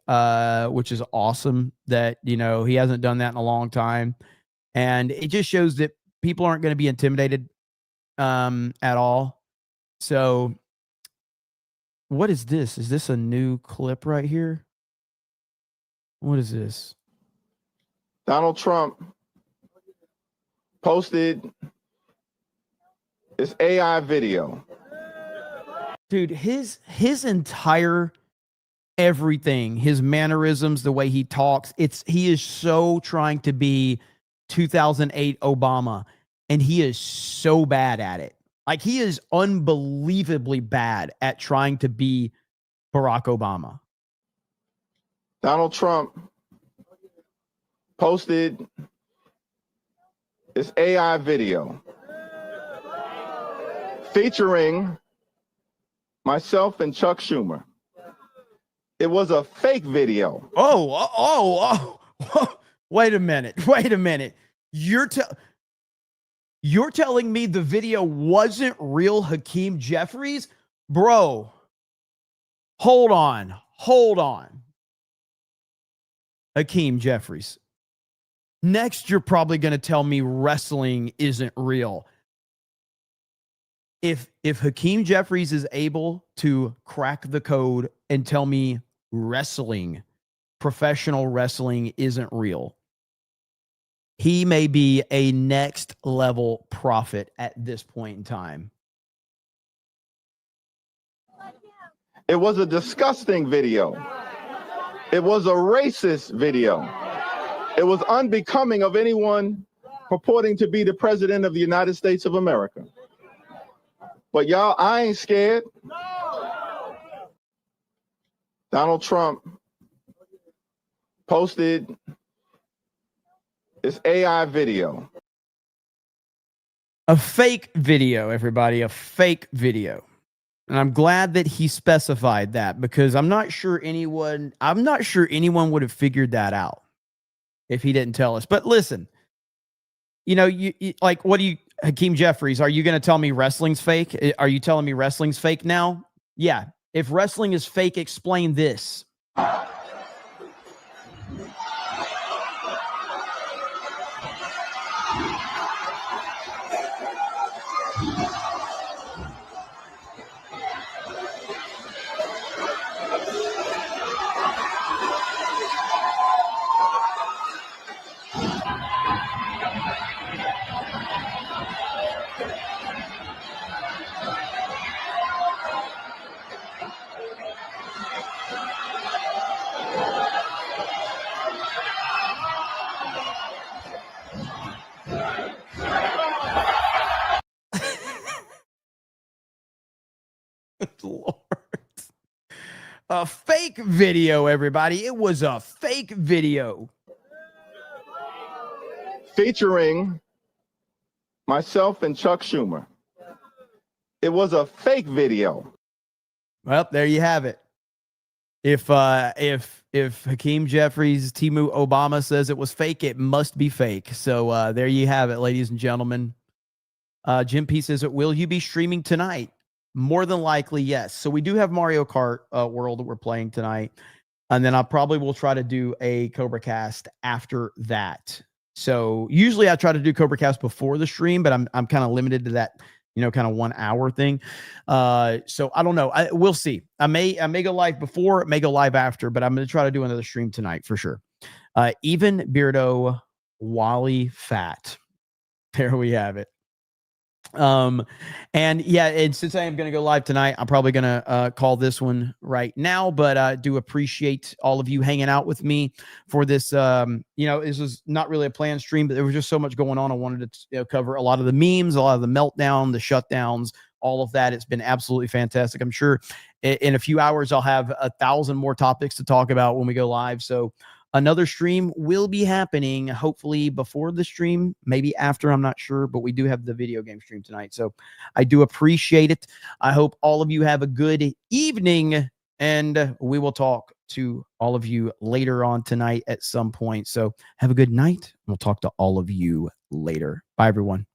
which is awesome that, he hasn't done that in a long time. And it just shows that people aren't going to be intimidated at all. So what is this? Is this a new clip right here? What is this? Donald Trump posted this AI video. Dude, his entire everything, his mannerisms, the way he talks, he is so trying to be 2008 Obama, and he is so bad at it. Like, he is unbelievably bad at trying to be Barack Obama. Donald Trump posted this AI video featuring myself and Chuck Schumer. It was a fake video. Oh. Wait a minute. You're telling me the video wasn't real Hakeem Jeffries? Bro, hold on. Hakeem Jeffries. Next, you're probably going to tell me wrestling isn't real. If Hakeem Jeffries is able to crack the code and tell me professional wrestling isn't real, he may be a next level prophet at this point in time. It was a disgusting video. It was a racist video. It was unbecoming of anyone purporting to be the president of the United States of America. But y'all, I ain't scared. Donald Trump posted this AI video. A fake video, everybody, a fake video. And I'm glad that he specified that, because I'm not sure anyone would have figured that out if he didn't tell us. But listen, you like, what do you, Hakeem Jeffries, are you going to tell me wrestling's fake? Are you telling me wrestling's fake now? Yeah. If wrestling is fake, explain this. Lord. A fake video, everybody. It was a fake video. Featuring myself and Chuck Schumer. It was a fake video. Well, there you have it. If Hakeem Jeffries, Timu Obama says it was fake, it must be fake. So there you have it, ladies and gentlemen. Jim P says, will you be streaming tonight? More than likely, yes. So we do have Mario Kart World that we're playing tonight. And then I probably will try to do a Cobra Cast after that. So usually I try to do Cobra Cast before the stream, but I'm kind of limited to that, kind of 1 hour thing. So I don't know. We'll see. I may go live before, it may go live after, but I'm going to try to do another stream tonight for sure. Even Beardo Wally Fat. There we have it. And yeah, and since I am going to go live tonight, I'm probably going to call this one right now, but I do appreciate all of you hanging out with me for this. This was not really a planned stream, but there was just so much going on. I wanted to cover a lot of the memes, a lot of the meltdown, the shutdowns, all of that. It's been absolutely fantastic. I'm sure in a few hours, I'll have 1,000 more topics to talk about when we go live. So another stream will be happening, hopefully before the stream, maybe after, I'm not sure, but we do have the video game stream tonight. So I do appreciate it. I hope all of you have a good evening, and we will talk to all of you later on tonight at some point. So have a good night. We'll talk to all of you later. Bye, everyone.